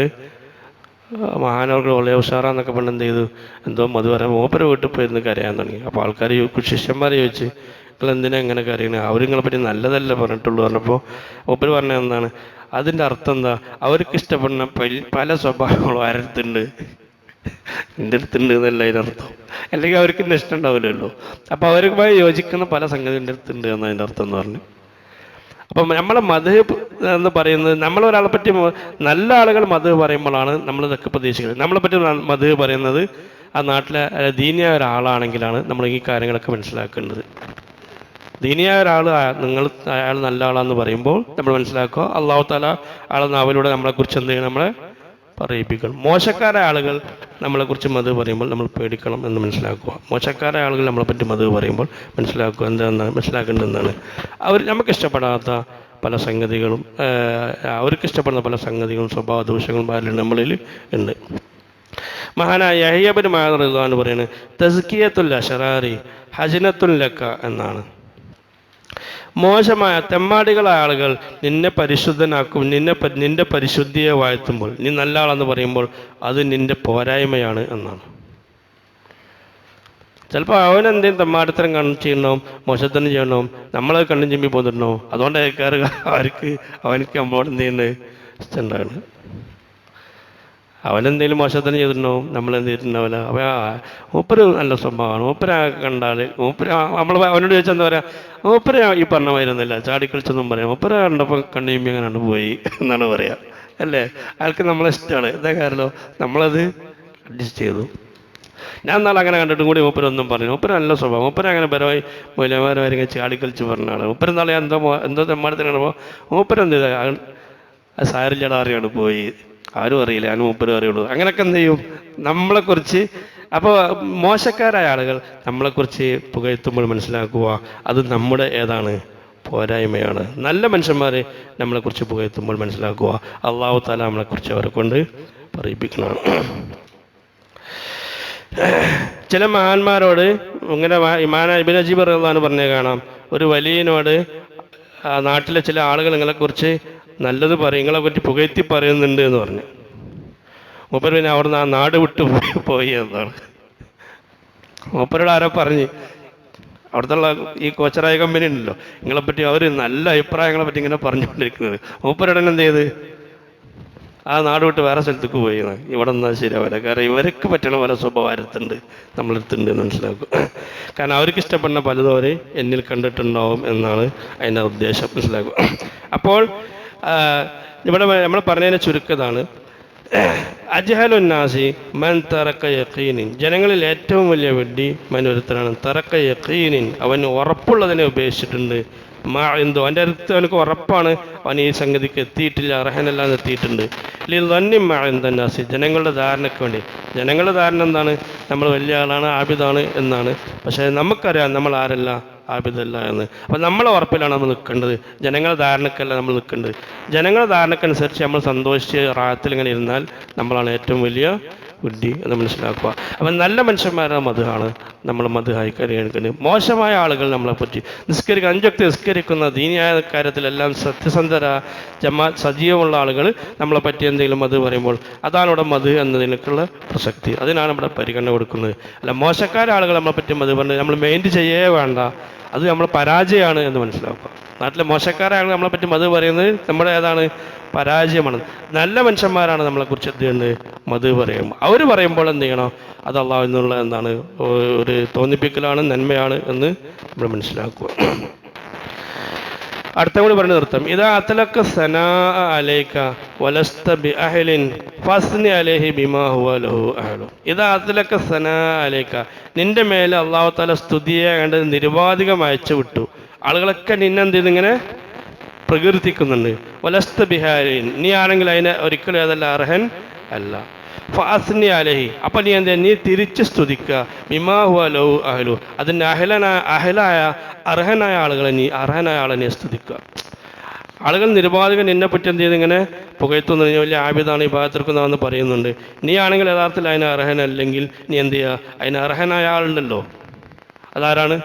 മഹാനവർക്ക് വളരെ ഉഷാറാന്നൊക്കെ പറഞ്ഞ് എന്ത് ചെയ്തു? എന്തോ മദ്ഹ് പറയാൻ മൂപ്പര് വീട്ടിൽ പോയിരുന്ന് കരയാൻ തുടങ്ങി. അപ്പോൾ ആൾക്കാർ ശിഷ്യന്മാരെ ചോദിച്ച്, നിങ്ങൾ എന്തിനാ ഇങ്ങനെ കരയണേ? അവരിങ്ങളെ പറ്റി നല്ലതല്ല പറഞ്ഞിട്ടുള്ളൂ പറഞ്ഞപ്പോൾ മൂപ്പര് പറഞ്ഞത് എന്താണ്? അതിൻ്റെ അർത്ഥം എന്താ? അവർക്ക് ഇഷ്ടപ്പെടുന്ന പല സ്വഭാവങ്ങളും ആരടുത്തുണ്ട്? എൻ്റെ അടുത്തുണ്ട് എന്നല്ല അതിനർത്ഥം. അല്ലെങ്കിൽ അവർക്ക് എന്നെ ഇഷ്ടം ഉണ്ടാവില്ലല്ലോ. അപ്പോൾ അവരുമായി യോജിക്കുന്ന പല സംഗതി എൻ്റെ അടുത്തുണ്ട് എന്നതിൻ്റെ അർത്ഥം എന്ന് പറഞ്ഞു. അപ്പം നമ്മളെ മദ്ഹ് എന്ന് പറയുന്നത്, നമ്മളൊരാളെ പറ്റി നല്ല ആളുകൾ മദ്ഹ് പറയുമ്പോഴാണ് നമ്മൾ ഇതൊക്കെ പ്രതീക്ഷിക്കുന്നത്. നമ്മളെപ്പറ്റി മദ്ഹ് പറയുന്നത് ആ നാട്ടിലെ ദീനിയായ ഒരാളാണെങ്കിലാണ് നമ്മൾ ഈ കാര്യങ്ങളൊക്കെ മനസ്സിലാക്കേണ്ടത്. ദീനിയായ ഒരാൾ അയാൾ നല്ല ആളാന്ന് പറയുമ്പോൾ നമ്മൾ മനസ്സിലാക്കുക, അള്ളാഹു തആല ആളെ നാവിലൂടെ നമ്മളെക്കുറിച്ച് എന്ത് ചെയ്യണം? നമ്മളെ പറയിപ്പിക്കണം. മോശക്കാരായ ആളുകൾ നമ്മളെക്കുറിച്ച് മദ്ഹ് പറയുമ്പോൾ നമ്മൾ പേടിക്കണം എന്ന് മനസ്സിലാക്കുക. മോശക്കാരായ ആളുകൾ നമ്മളെപ്പറ്റി മദ്ഹ് പറയുമ്പോൾ മനസ്സിലാക്കേണ്ടതെന്നാണ് നമുക്കിഷ്ടപ്പെടാത്ത പല സംഗതികളും, അവർക്കിഷ്ടപ്പെടുന്ന പല സംഗതികളും, സ്വഭാവ ദോഷങ്ങളും നമ്മളിൽ ഉണ്ട്. മഹാനായ യഹ്യ ഇബ്നു മഅൻ റളിയല്ലാഹു അൻഹു പറയുന്നത് തസ്കിയത്തുൽ അശറാരി ഹജനത്തുൽ ലക എന്നാണ്. മോശമായ തെമ്മാടികളായ ആളുകൾ നിന്നെ പരിശുദ്ധനാക്കും, നിന്റെ പരിശുദ്ധിയെ വാഴ്ത്തുമ്പോൾ, നീ നല്ല ആളെന്ന് പറയുമ്പോൾ അത് നിന്റെ പോരായ്മയാണ് എന്നാണ്. ചിലപ്പോൾ അവനെന്തെങ്കിലും തെമ്മാടിത്തരം ചെയ്യണവും മോശത്തരം ചെയ്യണവും നമ്മളത് കണ്ണും ചിമ്മി പോന്നിട്ടുണ്ടാവും. അതുകൊണ്ട് കയറുക അവനക്ക് നമ്മളോട് എന്ത് ചെയ്യുന്നത് ഇഷ്ടമുണ്ടാണ്. അവനെന്തെങ്കിലും മോശത്തരം ചെയ്തിട്ടുണ്ടാവും, നമ്മളെന്ത് ചെയ്തിട്ടുണ്ടാവില്ല. അപ്പോൾ മൂപ്പര് നല്ല സ്വഭാവമാണ്, മൂപ്പര കണ്ടാൽ നമ്മൾ അവനോട് ചോദിച്ചാൽ എന്താ പറയുക, മൂപ്പര ഈ പറഞ്ഞ മാതിരിയൊന്നുമില്ല, ചാടിക്കളിച്ചൊന്നും പറയാം, മൂപ്പര കണ്ടപ്പോൾ കണ്ണു ചിമ്മി അങ്ങനെ പോയി എന്നാണ് പറയുക അല്ലേ. അയാൾക്ക് നമ്മളെ ഇഷ്ടമാണ്, എന്താ കാരണം നമ്മളത് അഡ്ജസ്റ്റ് ചെയ്തു. ഞാൻ നാളെ അങ്ങനെ കണ്ടിട്ടും കൂടി മൂപ്പരൊന്നും പറഞ്ഞു. മൂപ്പര നല്ല സ്വഭാവം, മൂപ്പര അങ്ങനെ പരമായി മൂല്യമാരെ ചാടിക്കളിച്ച് പറഞ്ഞാണ്. മൂപ്പര നാളെ എന്തോ തെമ്മാടത്തിന് കാണുമ്പോൾ മൂപ്പരെന്ത് ചെയ്താൽ സാരില്ലട അറിയാണ് പോയി, ആരും അറിയില്ല, ഞാൻ മൂപ്പരും അറിയുള്ളൂ. അങ്ങനെയൊക്കെ എന്ത് ചെയ്യും നമ്മളെക്കുറിച്ച്. അപ്പോൾ മോശക്കാരായ ആളുകൾ നമ്മളെക്കുറിച്ച് പുകഴ്ത്തുമ്പോൾ മനസ്സിലാക്കുക അത് നമ്മുടെ ഏതാണ് പോരായ്മയാണ്. നല്ല മനുഷ്യന്മാർ നമ്മളെക്കുറിച്ച് പുകഴ്ത്തുമ്പോൾ മനസ്സിലാക്കുക അള്ളാഹു തആല നമ്മളെക്കുറിച്ച് അവരെ കൊണ്ട് പറയിപ്പിക്കുന്നതാണ്. ചില മഹാന്മാരോട് ഇങ്ങനെ ഇമാന ഇബ്നു നജീബ് റളിയല്ലാഹു അൻഹു പറഞ്ഞേ കാണാം, ഒരു വലിയനോട് നാട്ടിലെ ചില ആളുകൾ നിങ്ങളെക്കുറിച്ച് നല്ലത് പറയും, നിങ്ങളെ പറ്റി പുകഴ്ത്തി പറയുന്നുണ്ട് എന്ന് പറഞ്ഞു. മൂപ്പര് പിന്നെ അവിടുന്ന് ആ നാട് വിട്ട് പോയി എന്നാണ്. മൂപ്പരോട് ആരോ പറഞ്ഞ്, അവിടുത്തെ ഈ കോച്ചറായ കമ്പനി ഉണ്ടല്ലോ, നിങ്ങളെപ്പറ്റി അവർ നല്ല അഭിപ്രായങ്ങളെ പറ്റി ഇങ്ങനെ പറഞ്ഞുകൊണ്ടിരിക്കുന്നത്. മൂപ്പരോടെ എന്ത് ചെയ്ത് ആ നാട് വിട്ട് വേറെ സ്ഥലത്തേക്ക് പോയി. ഇവിടെ നിന്നാൽ ശരിയാവില്ല, കാരണം ഇവർക്ക് പറ്റണ പല സ്വഭാവത്തുണ്ട് നമ്മളെടുത്തുണ്ട് എന്ന് മനസ്സിലാക്കും. കാരണം അവർക്ക് ഇഷ്ടപ്പെടുന്ന പലതും അവർ എന്നിൽ കണ്ടിട്ടുണ്ടാവും എന്നാണ് അതിൻ്റെ ഉദ്ദേശം, മനസ്സിലാക്കും. അപ്പോൾ ഇവിടെ നമ്മൾ പറഞ്ഞതിനെ ചുരുക്കതാണ്, അജ്ഹലുന്നാസി മൻ തറക്ക യഖീനിൻ, ജനങ്ങളിൽ ഏറ്റവും വലിയ വിഡ്ഢി ഒരുത്തനാണ് തറക്ക യഖീനിൻ, അവൻ ഉറപ്പുള്ളതിനെ ഉപേക്ഷിച്ചിട്ടുണ്ട്. എന്തോ അവൻ്റെ അടുത്ത് അവനക്ക് ഉറപ്പാണ്, അവൻ ഈ സംഗതിക്ക് എത്തിയിട്ടില്ല, അർഹനല്ലാന്ന് എത്തിയിട്ടുണ്ട്. എന്താസി, ജനങ്ങളുടെ ധാരണയ്ക്ക് വേണ്ടി. ജനങ്ങളുടെ ധാരണ എന്താണ്, നമ്മൾ വലിയ ആളാണ്, ആബിദാണ് എന്നാണ്. പക്ഷേ നമുക്കറിയാം നമ്മൾ ആരല്ല, ആബിദല്ല എന്ന്. അപ്പം നമ്മളെ ഉറപ്പിലാണ് നമ്മൾ നിൽക്കേണ്ടത്, ജനങ്ങളുടെ ധാരണക്കല്ല നമ്മൾ നിൽക്കേണ്ടത്. ജനങ്ങളുടെ ധാരണക്കനുസരിച്ച് നമ്മൾ സന്തോഷിച്ച് റാഹത്തിൽ ഇങ്ങനെ ഇരുന്നാൽ നമ്മളാണ് ഏറ്റവും വലിയ വിഡ്ഢി എന്ന് മനസ്സിലാക്കുക. അപ്പം നല്ല മനുഷ്യന്മാരുടെ മധുഹാണ് നമ്മൾ മധുഹായി കഴിയുന്നത്. മോശമായ ആളുകൾ നമ്മളെപ്പറ്റി അഞ്ചൊക്കെ നിസ്കരിക്കുന്ന ദീനിയായ കാര്യത്തിലെല്ലാം സത്യസന്ധര സജീവമുള്ള ആളുകൾ നമ്മളെപ്പറ്റി എന്തെങ്കിലും മധു പറയുമ്പോൾ അതാണ് ഇവിടെ മധു എന്നതിനൊക്കെയുള്ള പ്രസക്തി. അതിനാണ് ഇവിടെ പരിഗണന കൊടുക്കുന്നത്. അല്ല മോശക്കാരായ ആളുകൾ നമ്മളെപ്പറ്റി മധു പറഞ്ഞ് നമ്മൾ മെയിൻറ്റ് ചെയ്യേ വേണ്ട, അത് നമ്മൾ പരാജയമാണ് എന്ന് മനസ്സിലാക്കുക. നാട്ടിലെ മോശക്കാരായ ആളുകൾ നമ്മളെപ്പറ്റി മധു പറയുന്നത് നമ്മുടെ ഏതാണ് പരാജയമാണ്. നല്ല മനുഷ്യന്മാരാണ് നമ്മളെക്കുറിച്ച് എന്ത് ചെയ്യുന്നത് മധു പറയും. അവർ പറയുമ്പോൾ എന്ത് ചെയ്യണം, അത് അള്ളാഹു എന്നുള്ള എന്താണ് ഒരു തോന്നിപ്പിക്കലാണ്, നന്മയാണ് എന്ന് നമ്മൾ മനസ്സിലാക്കുക. അടുത്ത കൂടി പറഞ്ഞു നിർത്താം. ഇതാ അത്ലക സനാ അലൈക വലസ്ത ബി അഹ്ലിൻ ഫസ്നി അലൈഹി ബിമാ ഹുവ ലഹു അഹ്ലു. ഇതാ അത്ലക സനാ അലൈക, നിന്റെ മേലെ അള്ളാഹു തആല സ്തുതിയെ കണ്ട് നിരുപാധികം അയച്ചു വിട്ടു. ആളുകളൊക്കെ നിന്നെന്ത് ചെയ്ത് ഇങ്ങനെ പ്രകീർത്തിക്കുന്നുണ്ട്. വലസ്ത ബിഹാരിൻ, നീ ആണെങ്കിൽ അതിനെ ഒരിക്കലും അതല്ല അർഹൻ അല്ല. ഫഅസ്നി അലൈഹി, അപ്പം നീ എന്താ, നീ തിരിച്ച് സ്തുതിക്കുക. ബിമാ ഹുവ ലഹു അഹ്ലു, അതിൻ്റെ അഹലായ അർഹനായ ആളുകളെ അർഹനായ ആളെ നീ സ്തുതിക്കുക. ആളുകൾ നിരുപാധികം നിന്നെപ്പറ്റി എന്ത് ചെയ്ത് ഇങ്ങനെ പുകഴ്ത്തുന്നു, നീ വലിയ ആബിദാണ്, ഈ ഭാഗത്തെടുക്കുന്നതെന്ന് പറയുന്നുണ്ട്. നീ ആണെങ്കിൽ യഥാർത്ഥത്തിൽ അതിന് അർഹനല്ലെങ്കിൽ നീ എന്ത് ചെയ്യുക, അതിന് അർഹനായ ആളുണ്ടല്ലോ, അതാരാണ്,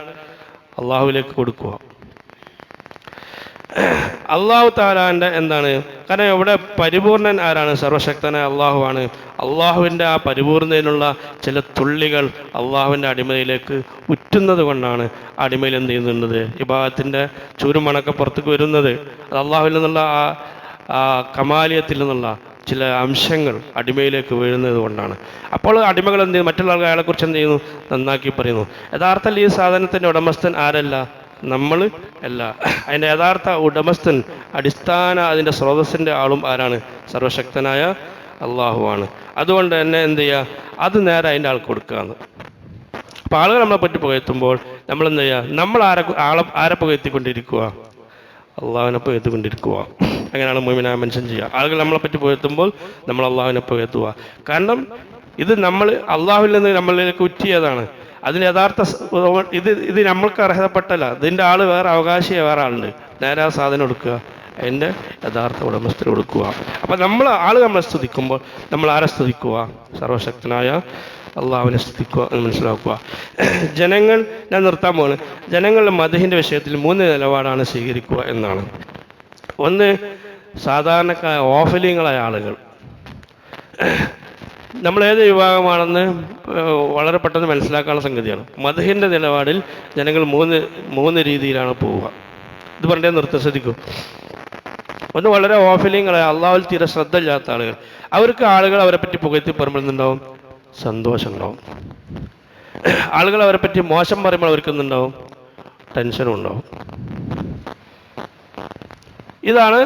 അള്ളാഹുവിലേക്ക് കൊടുക്കുക. അള്ളാഹു താലാൻ്റെ എന്താണ്, കാരണം ഇവിടെ പരിപൂർണൻ ആരാണ്, സർവശക്തനായ അള്ളാഹുവാണ്. അള്ളാഹുവിൻ്റെ ആ പരിപൂർണതയിലുള്ള ചില തുള്ളികൾ അള്ളാഹുവിൻ്റെ അടിമയിലേക്ക് ഉറ്റുന്നത് കൊണ്ടാണ് അടിമയിൽ എന്ത് ചെയ്യുന്നത്, ഇബാദത്തിൻ്റെ ചൂരുമണക്ക പുറത്തേക്ക് വരുന്നത്. അത് അള്ളാഹുവിൽ നിന്നുള്ള ആ കമാലിയത്തിൽ നിന്നുള്ള ചില അംശങ്ങൾ അടിമയിലേക്ക് വീഴുന്നത് കൊണ്ടാണ്. അപ്പോൾ അടിമകൾ എന്ത് ചെയ്യുന്നു, മറ്റുള്ള ആളുകൾ അയാളെക്കുറിച്ച് എന്ത് ചെയ്യുന്നു, നന്നാക്കി പറയുന്നു. യഥാർത്ഥത്തിൽ ഈ സാധനത്തിൻ്റെ ഉടമസ്ഥൻ ആരല്ല, നമ്മൾ അല്ല. അതിൻ്റെ യഥാർത്ഥ ഉടമസ്ഥൻ, അടിസ്ഥാന അതിൻ്റെ സ്രോതസ്സിൻ്റെ ആളും ആരാണ്, സർവശക്തനായ അള്ളാഹുവാണ്. അതുകൊണ്ട് തന്നെ എന്ത് ചെയ്യുക, അത് നേരെ അതിൻ്റെ ആൾക്ക് കൊടുക്കുകയാണ്. അപ്പോൾ ആളുകൾ നമ്മളെ പറ്റി പുകഴ്ത്തുമ്പോൾ നമ്മൾ എന്ത് ചെയ്യുക, നമ്മൾ ആരെ പുകഴ്ത്തിക്കൊണ്ടിരിക്കുക, അള്ളാഹുവിനെ പുകഴ്ത്തിക്കൊണ്ടിരിക്കുക. അങ്ങനെയാണ് മുഅ്മിനായ മനുഷ്യൻ ചെയ്യുക. ആളുകൾ നമ്മളെപ്പറ്റി പുകഴ്ത്തുമ്പോൾ നമ്മൾ അള്ളാഹുവിനെ പുകഴ്ത്തുക. കാരണം ഇത് നമ്മൾ അള്ളാഹുവിൽ നിന്ന് നമ്മളിലേക്ക് ഉറ്റിയതാണ്. അതിന് യഥാർത്ഥ ഇത് നമ്മൾക്ക് അർഹതപ്പെട്ടല്ല, ഇതിൻ്റെ ആൾ വേറെ, അവകാശിയെ വേറെ ആളുണ്ട്, നേരെ ആ സാധനം എടുക്കുക, അതിൻ്റെ യഥാർത്ഥ ഉടമസ്ഥന് കൊടുക്കുക. അപ്പം ആൾ നമ്മളെ സ്തുതിക്കുമ്പോൾ നമ്മൾ ആരെ സ്തുതിക്കുക? സർവശക്തനായ അള്ളാഹുവിനെ സ്തുതിക്കുക എന്ന് മനസ്സിലാക്കുക. ജനങ്ങൾ, ഞാൻ നിർത്താൻ പോകുന്നത്, ജനങ്ങളുടെ മദ്ഹിൻ്റെ വിഷയത്തിൽ 3 നിലപാടാണ് സ്വീകരിക്കുക എന്നാണ്. ഒന്ന്, സാധാരണക്കാരായ ഓഫലിങ്ങളായ ആളുകൾ. നമ്മൾ ഏത് വിഭാഗമാണെന്ന് വളരെ പെട്ടെന്ന് മനസ്സിലാക്കാനുള്ള സംഗതിയാണ്. മദ്ഹിൻ്റെ നിലപാടിൽ ജനങ്ങൾ മൂന്ന് രീതിയിലാണ് പോവുക. ഇത് പറഞ്ഞേ നിർത്തി ശ്രദ്ധിക്കും. ഒന്ന്, വളരെ ഓഫലിങ്ങളായ അള്ളാഹുവിൽ തീരെ ശ്രദ്ധ ഇല്ലാത്ത ആളുകൾ. അവർക്ക് ആളുകൾ അവരെ പറ്റി പുകഴ്ത്തി പറയുമ്പോഴെന്നുണ്ടാവും സന്തോഷം ഉണ്ടാവും. ആളുകൾ അവരെ പറ്റി മോശം പറയുമ്പോൾ അവർക്ക് എന്തുണ്ടാവും? ടെൻഷനും ഉണ്ടാവും. ഇതാണ്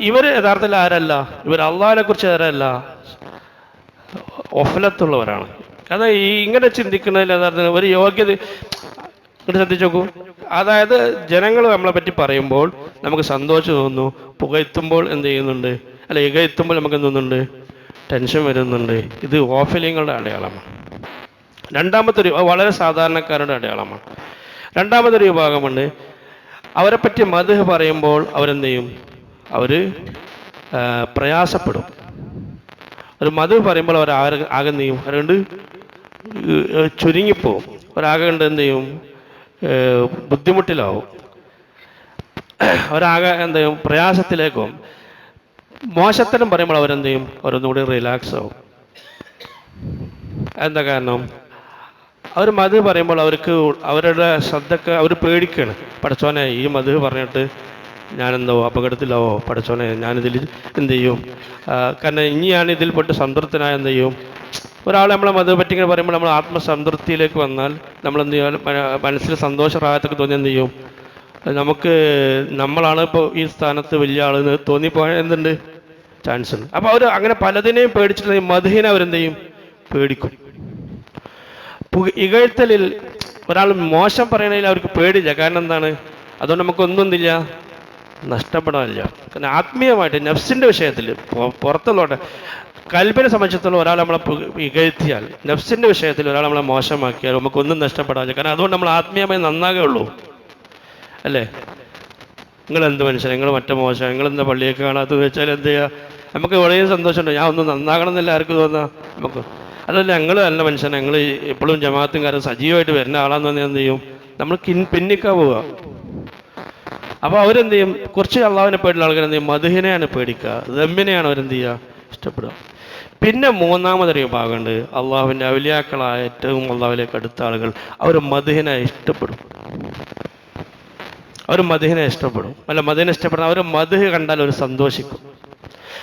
ഇവർ യഥാർത്ഥത്തിൽ ആരല്ല, ഇവർ അള്ളാഹിനെ കുറിച്ച് ആരല്ല, ഒഫലത്തുള്ളവരാണ്. കാരണം ഇങ്ങനെ ചിന്തിക്കുന്നതിൽ യഥാർത്ഥത്തിൽ ഒരു യോഗ്യത ഇങ്ങോട്ട് ശ്രദ്ധിച്ചു നോക്കൂ. അതായത് ജനങ്ങൾ നമ്മളെ പറ്റി പറയുമ്പോൾ നമുക്ക് സന്തോഷം തോന്നുന്നു, പുകഴ്ത്തുമ്പോൾ എന്ത് ചെയ്യുന്നുണ്ട്, അല്ല ഇകഴ്ത്തുമ്പോൾ നമുക്ക് എന്ത് തോന്നുന്നുണ്ട്? ടെൻഷൻ വരുന്നുണ്ട്. ഇത് ഓഫലിങ്ങളുടെ അടയാളമാണ്. രണ്ടാമത്തെ വളരെ സാധാരണക്കാരുടെ അടയാളമാണ്. രണ്ടാമതൊരു വിഭാഗമുണ്ട്, അവരെ പറ്റി മദ്ഹ് പറയുമ്പോൾ അവരെന്ത് ചെയ്യും? അവർ പ്രയാസപ്പെടും. ഒരു മദ്ഹ് പറയുമ്പോൾ അവർ ആകെ എന്ത് ചെയ്യും? അവരുണ്ട് ചുരുങ്ങിപ്പോവും. ഒരാകെ കണ്ട് എന്ത് ചെയ്യും? ബുദ്ധിമുട്ടിലാവും. അവരാകെ എന്ത് ചെയ്യും? പ്രയാസത്തിലേക്കും. മോശത്തരം പറയുമ്പോൾ അവരെന്ത് ചെയ്യും? അവരൊന്നുകൂടി റിലാക്സ് ആവും. എന്താ കാരണം? അവർ മദ്ഹ് പറയുമ്പോൾ അവർക്ക് അവരുടെ ശ്രദ്ധക്ക് അവർ പേടിക്കുകയാണ്. പടച്ചോനെ, ഈ മദ്ഹ് പറഞ്ഞിട്ട് ഞാനെന്തോ അപകടത്തിലാവോ? പടച്ചോനെ, ഞാനിതിൽ എന്ത് ചെയ്യും? കാരണം ഇനി ഞാനിതിൽ പെട്ട് സംതൃപ്തനായ എന്ത് ചെയ്യും? ഒരാൾ നമ്മളെ മദ്ഹ് പറ്റി ഇങ്ങനെ പറയുമ്പോൾ നമ്മൾ ആത്മസംതൃപ്തിയിലേക്ക് വന്നാൽ നമ്മൾ എന്ത് ചെയ്യും? മനസ്സിൽ സന്തോഷറാഹത്തൊക്കെ തോന്നി എന്ത് ചെയ്യും? നമുക്ക് നമ്മളാണ് ഇപ്പോൾ ഈ സ്ഥാനത്ത് വലിയ ആളെന്ന് തോന്നിപ്പോയാൽ എന്തുണ്ട്? ചാൻസ് ഉണ്ട്. അപ്പോൾ അവർ അങ്ങനെ പലതിനെയും പേടിച്ചിട്ട് മദ്ഹിനെ അവരെന്ത് ചെയ്യും? പേടിക്കും. ഇകഴ്ത്തലിൽ ഒരാൾ മോശം പറയണതിൽ അവർക്ക് പേടില്ല. കാരണം എന്താണ്? അതുകൊണ്ട് നമുക്കൊന്നും എന്തില്ല, നഷ്ടപ്പെടാനില്ല. കാരണം ആത്മീയമായിട്ട് നഫ്സിൻ്റെ വിഷയത്തിൽ പുറത്തുള്ളോട്ടെ കൽബിനെ സംബന്ധിച്ചിടത്തോളം ഒരാൾ നമ്മളെ ഇകഴ്ത്തിയാൽ, നഫ്സിൻ്റെ വിഷയത്തിൽ ഒരാൾ നമ്മളെ മോശമാക്കിയാൽ നമുക്കൊന്നും നഷ്ടപ്പെടാനില്ല. കാരണം അതുകൊണ്ട് നമ്മൾ ആത്മീയമായി നന്നാകേ ഉള്ളൂ, അല്ലേ? നിങ്ങളെന്ത് മനുഷ്യൻ, നിങ്ങൾ മറ്റേ മോശം, നിങ്ങളെന്താ പള്ളിയൊക്കെ കാണാത്തത് വെച്ചാൽ എന്ത് ചെയ്യുക? നമുക്ക് വളരെ സന്തോഷമുണ്ട്. ഞാൻ ഒന്ന് നന്നാകണം എന്നല്ല ആർക്ക് തോന്നുക? നമുക്ക് അതല്ല, ഞങ്ങൾ നല്ല മനുഷ്യനെ, ഞങ്ങൾ എപ്പോഴും ജമാഅത്തും കാര്യം സജീവമായിട്ട് വരുന്ന ആളാന്ന് പറഞ്ഞാൽ എന്ത് ചെയ്യും? നമ്മൾ പിന്നിക്കാൻ പോവുക. അപ്പോൾ അവരെന്ത് ചെയ്യും? കുറച്ച് അള്ളാഹുവിനെ പേടിയുള്ള ആൾക്കാർ എന്ത് ചെയ്യും? മദ്ഹിനെയാണ് പേടിക്കുക, ദമ്മിനെയാണ് അവരെന്ത് ചെയ്യുക? ഇഷ്ടപ്പെടുക. പിന്നെ മൂന്നാമതൊരു വിഭാഗമുണ്ട്, അള്ളാഹുവിൻ്റെ ഔലിയാക്കളായ ഏറ്റവും അള്ളാഹുവിലേക്ക് അടുത്ത ആളുകൾ. അവർ മദ്ഹിനെ ഇഷ്ടപ്പെടും. അവർ മദ്ഹിനെ ഇഷ്ടപ്പെടും. അല്ല, മദ്ഹിനെ ഇഷ്ടപ്പെടുന്ന അവർ മദ്ഹ് കണ്ടാൽ അവർ സന്തോഷിക്കും.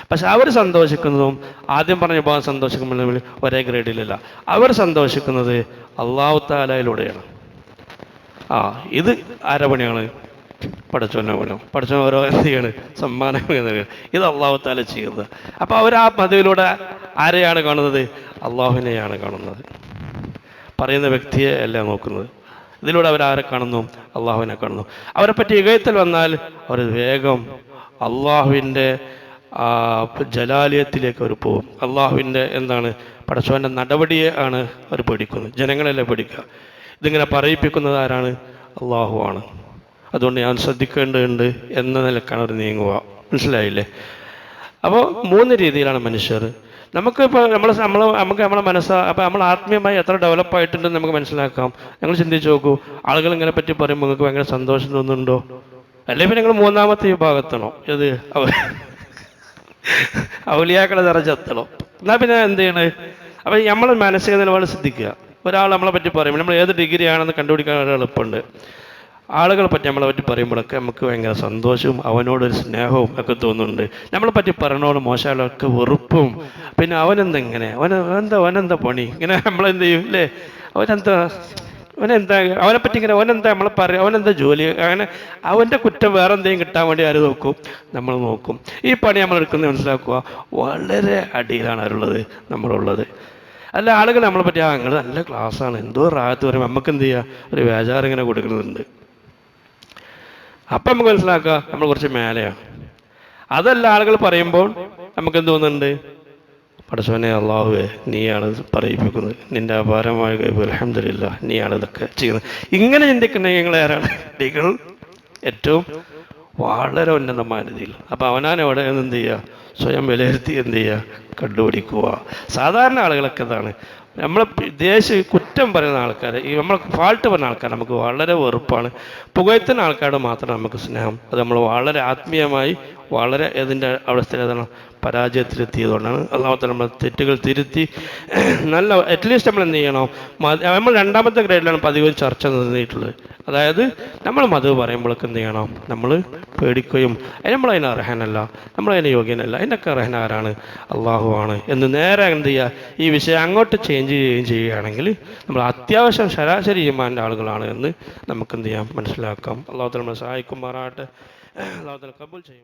പക്ഷെ അവർ സന്തോഷിക്കുന്നതും ആദ്യം പറഞ്ഞ വിഭാഗം സന്തോഷിക്കുമ്പോൾ ഒരേ ഗ്രേഡിലല്ല. അവർ സന്തോഷിക്കുന്നത് അള്ളാഹു തആലയിലൂടെയാണ്. ഇത് ആരുടെ പണിയാണ്? പടച്ചോൻ്റെ പണിയോ? പടച്ചോൻ ഓരോ എന്ത് ചെയ്യാണ്? സമ്മാനങ്ങൾ നൽകുക. ഇത് അള്ളാഹു തആല ചെയ്യുന്നത്. അപ്പോൾ അവർ ആ മദ്ഹിലൂടെ ആരെയാണ് കാണുന്നത്? അള്ളാഹുവിനെയാണ് കാണുന്നത്. പറയുന്ന വ്യക്തിയെ അല്ല നോക്കുന്നത്. ഇതിലൂടെ അവരാരെ കാണുന്നു? അള്ളാഹുവിനെ കാണുന്നു. അവരെ പറ്റി ഇകഴ്ത്തൽ വന്നാൽ അവർ വേഗം അള്ളാഹുവിൻ്റെ ജലാലയത്തിലേക്ക് അവർ പോകും. അള്ളാഹുവിൻ്റെ എന്താണ്? പടച്ചോൻ്റെ നടപടിയെ ആണ് അവർ പേടിക്കുന്നത്. ജനങ്ങളെല്ലാം പേടിക്കുക. ഇതിങ്ങനെ പറയിപ്പിക്കുന്നത് ആരാണ്? അള്ളാഹു ആണ്. അതുകൊണ്ട് ഞാൻ ശ്രദ്ധിക്കേണ്ടതുണ്ട് എന്ന നിലക്കാണ് അവർ നീങ്ങുക. മനസ്സിലായില്ലേ? അപ്പോൾ 3 രീതിയിലാണ് മനുഷ്യർ. നമുക്കിപ്പോൾ നമുക്ക് നമ്മളെ അപ്പോൾ നമ്മൾ ആത്മീയമായി എത്ര ഡെവലപ്പായിട്ടുണ്ടെന്ന് നമുക്ക് മനസ്സിലാക്കാം. ഞങ്ങൾ ചിന്തിച്ച് നോക്കൂ. ആളുകൾ ഇങ്ങനെ പറ്റി പറയുമ്പോൾ നിങ്ങൾക്ക് ഭയങ്കര സന്തോഷം തോന്നുന്നുണ്ടോ? അല്ലെങ്കിൽ പിന്നെ നിങ്ങൾ മൂന്നാമത്തെ വിഭാഗത്താണോ? ഇത് ഔലിയാക്കളെ നിറച്ചെത്തണോ? എന്നാൽ പിന്നെ എന്ത് ചെയ്യണേ? അപ്പോൾ നമ്മൾ മാനസിക നിലപാട് ശ്രദ്ധിക്കുക. ഒരാൾ നമ്മളെ പറ്റി പറയുമ്പോൾ നമ്മൾ ഏത് ഡിഗ്രി ആണെന്ന് കണ്ടുപിടിക്കാൻ ഒരു എളുപ്പമുണ്ട്. ആളുകളെ പറ്റി നമ്മളെ പറ്റി പറയുമ്പോഴൊക്കെ നമുക്ക് ഭയങ്കര സന്തോഷവും അവനോടൊരു സ്നേഹവും ഒക്കെ തോന്നുന്നുണ്ട്. നമ്മളെ പറ്റി പറയണോട് മോശമാളൊക്കെ വെറുപ്പും. പിന്നെ അവനെന്തെങ്ങനെ, അവനെന്താ പണി, ഇങ്ങനെ നമ്മളെന്ത് ചെയ്യും അല്ലേ? അവനെ പറ്റി ഇങ്ങനെ അവനെന്താ നമ്മളെ പറയും, അവനെന്താ ജോലി, അങ്ങനെ അവൻ്റെ കുറ്റം വേറെ എന്തെങ്കിലും കിട്ടാൻ വേണ്ടി ആര് നോക്കും? നമ്മൾ നോക്കും. ഈ പണി നമ്മൾ എടുക്കുന്നത് മനസ്സിലാക്കുക, വളരെ അടിയിലാണ് അവരുള്ളത്, നമ്മളുള്ളത്. അല്ല, ആളുകൾ നമ്മളെ പറ്റി നിങ്ങൾ നല്ല ക്ലാസ്സാണ്, എന്തോ റാഹത്ത് പറയുമ്പോൾ നമുക്ക് എന്ത് ചെയ്യുക? ഒരു വേജാറിങ്ങനെ കൊടുക്കുന്നുണ്ട്. അപ്പം നമുക്ക് മനസ്സിലാക്കുക നമ്മൾ കുറച്ച് മേലെയാണ്. അതല്ല, ആളുകൾ പറയുമ്പോൾ നമുക്ക് എന്ത് തോന്നുന്നുണ്ട്? പടച്ചോനെ അള്ളാഹുവേ, നീയാണ് പറയിപ്പിക്കുന്നത്, നിൻ്റെ അപാരമായ കഴിവ്, അൽഹംദുലില്ലാഹ്, നീയാണ് ഇതൊക്കെ ചെയ്യുന്നത്. ഇങ്ങനെ ചിന്തിക്കുന്ന നിങ്ങൾ ആരാണ്? നിങ്ങൾ ഏറ്റവും വളരെ ഉന്നതമായ രീതിയിൽ. അപ്പോൾ അവനാനെവിടെ എന്ത് ചെയ്യുക, സ്വയം വിലയിരുത്തി എന്ത് ചെയ്യുക, കണ്ടുപിടിക്കുക. സാധാരണ ആളുകളൊക്കെ ഇതാണ്, നമ്മളെ കുറ്റം പറയുന്ന ആൾക്കാർ, ഈ നമ്മൾ ഫാൾട്ട് പറയുന്ന ആൾക്കാർ നമുക്ക് വളരെ വെറുപ്പാണ്. പുകഴ്ത്തുന്ന ആൾക്കാരോട് മാത്രം നമുക്ക് സ്നേഹം. അത് നമ്മൾ വളരെ ആത്മീയമായി വളരെ ഇതിൻ്റെ അവസ്ഥയിൽ അതാണ് പരാജയത്തിലെത്തിയതുകൊണ്ടാണ്. അല്ലാതെ നമ്മൾ തെറ്റുകൾ തിരുത്തി നല്ല അറ്റ്ലീസ്റ്റ് നമ്മൾ എന്ത് ചെയ്യണം, നമ്മൾ രണ്ടാമത്തെ ഗ്രേഡിലാണ് പതിവ് ചർച്ച നിർത്തിയിട്ടുള്ളത്. അതായത് നമ്മൾ മതം പറയുമ്പോഴൊക്കെ എന്ത് ചെയ്യണം, നമ്മൾ പേടിക്കുകയും നമ്മളതിന് അർഹനല്ല, നമ്മളതിന് യോഗ്യനല്ല, അതിൻ്റെയൊക്കെ അർഹൻ ആരാണ്, അള്ളാഹു ആണ് എന്ന് നേരെ എന്ത് ചെയ്യുക, ഈ വിഷയം അങ്ങോട്ട് ചേഞ്ച് ചെയ്യുകയാണെങ്കിൽ നമ്മൾ അത്യാവശ്യം ശരാശരി ഈമാൻ്റെ ആളുകളാണ് എന്ന് നമുക്ക് എന്ത് ചെയ്യാം, മനസ്സിലാക്കാം. അള്ളാഹു തആല നമ്മളെ സഹായിക്കുമാറാകട്ടെ. അള്ളാഹു തആല കബൂൽ ചെയ്യും.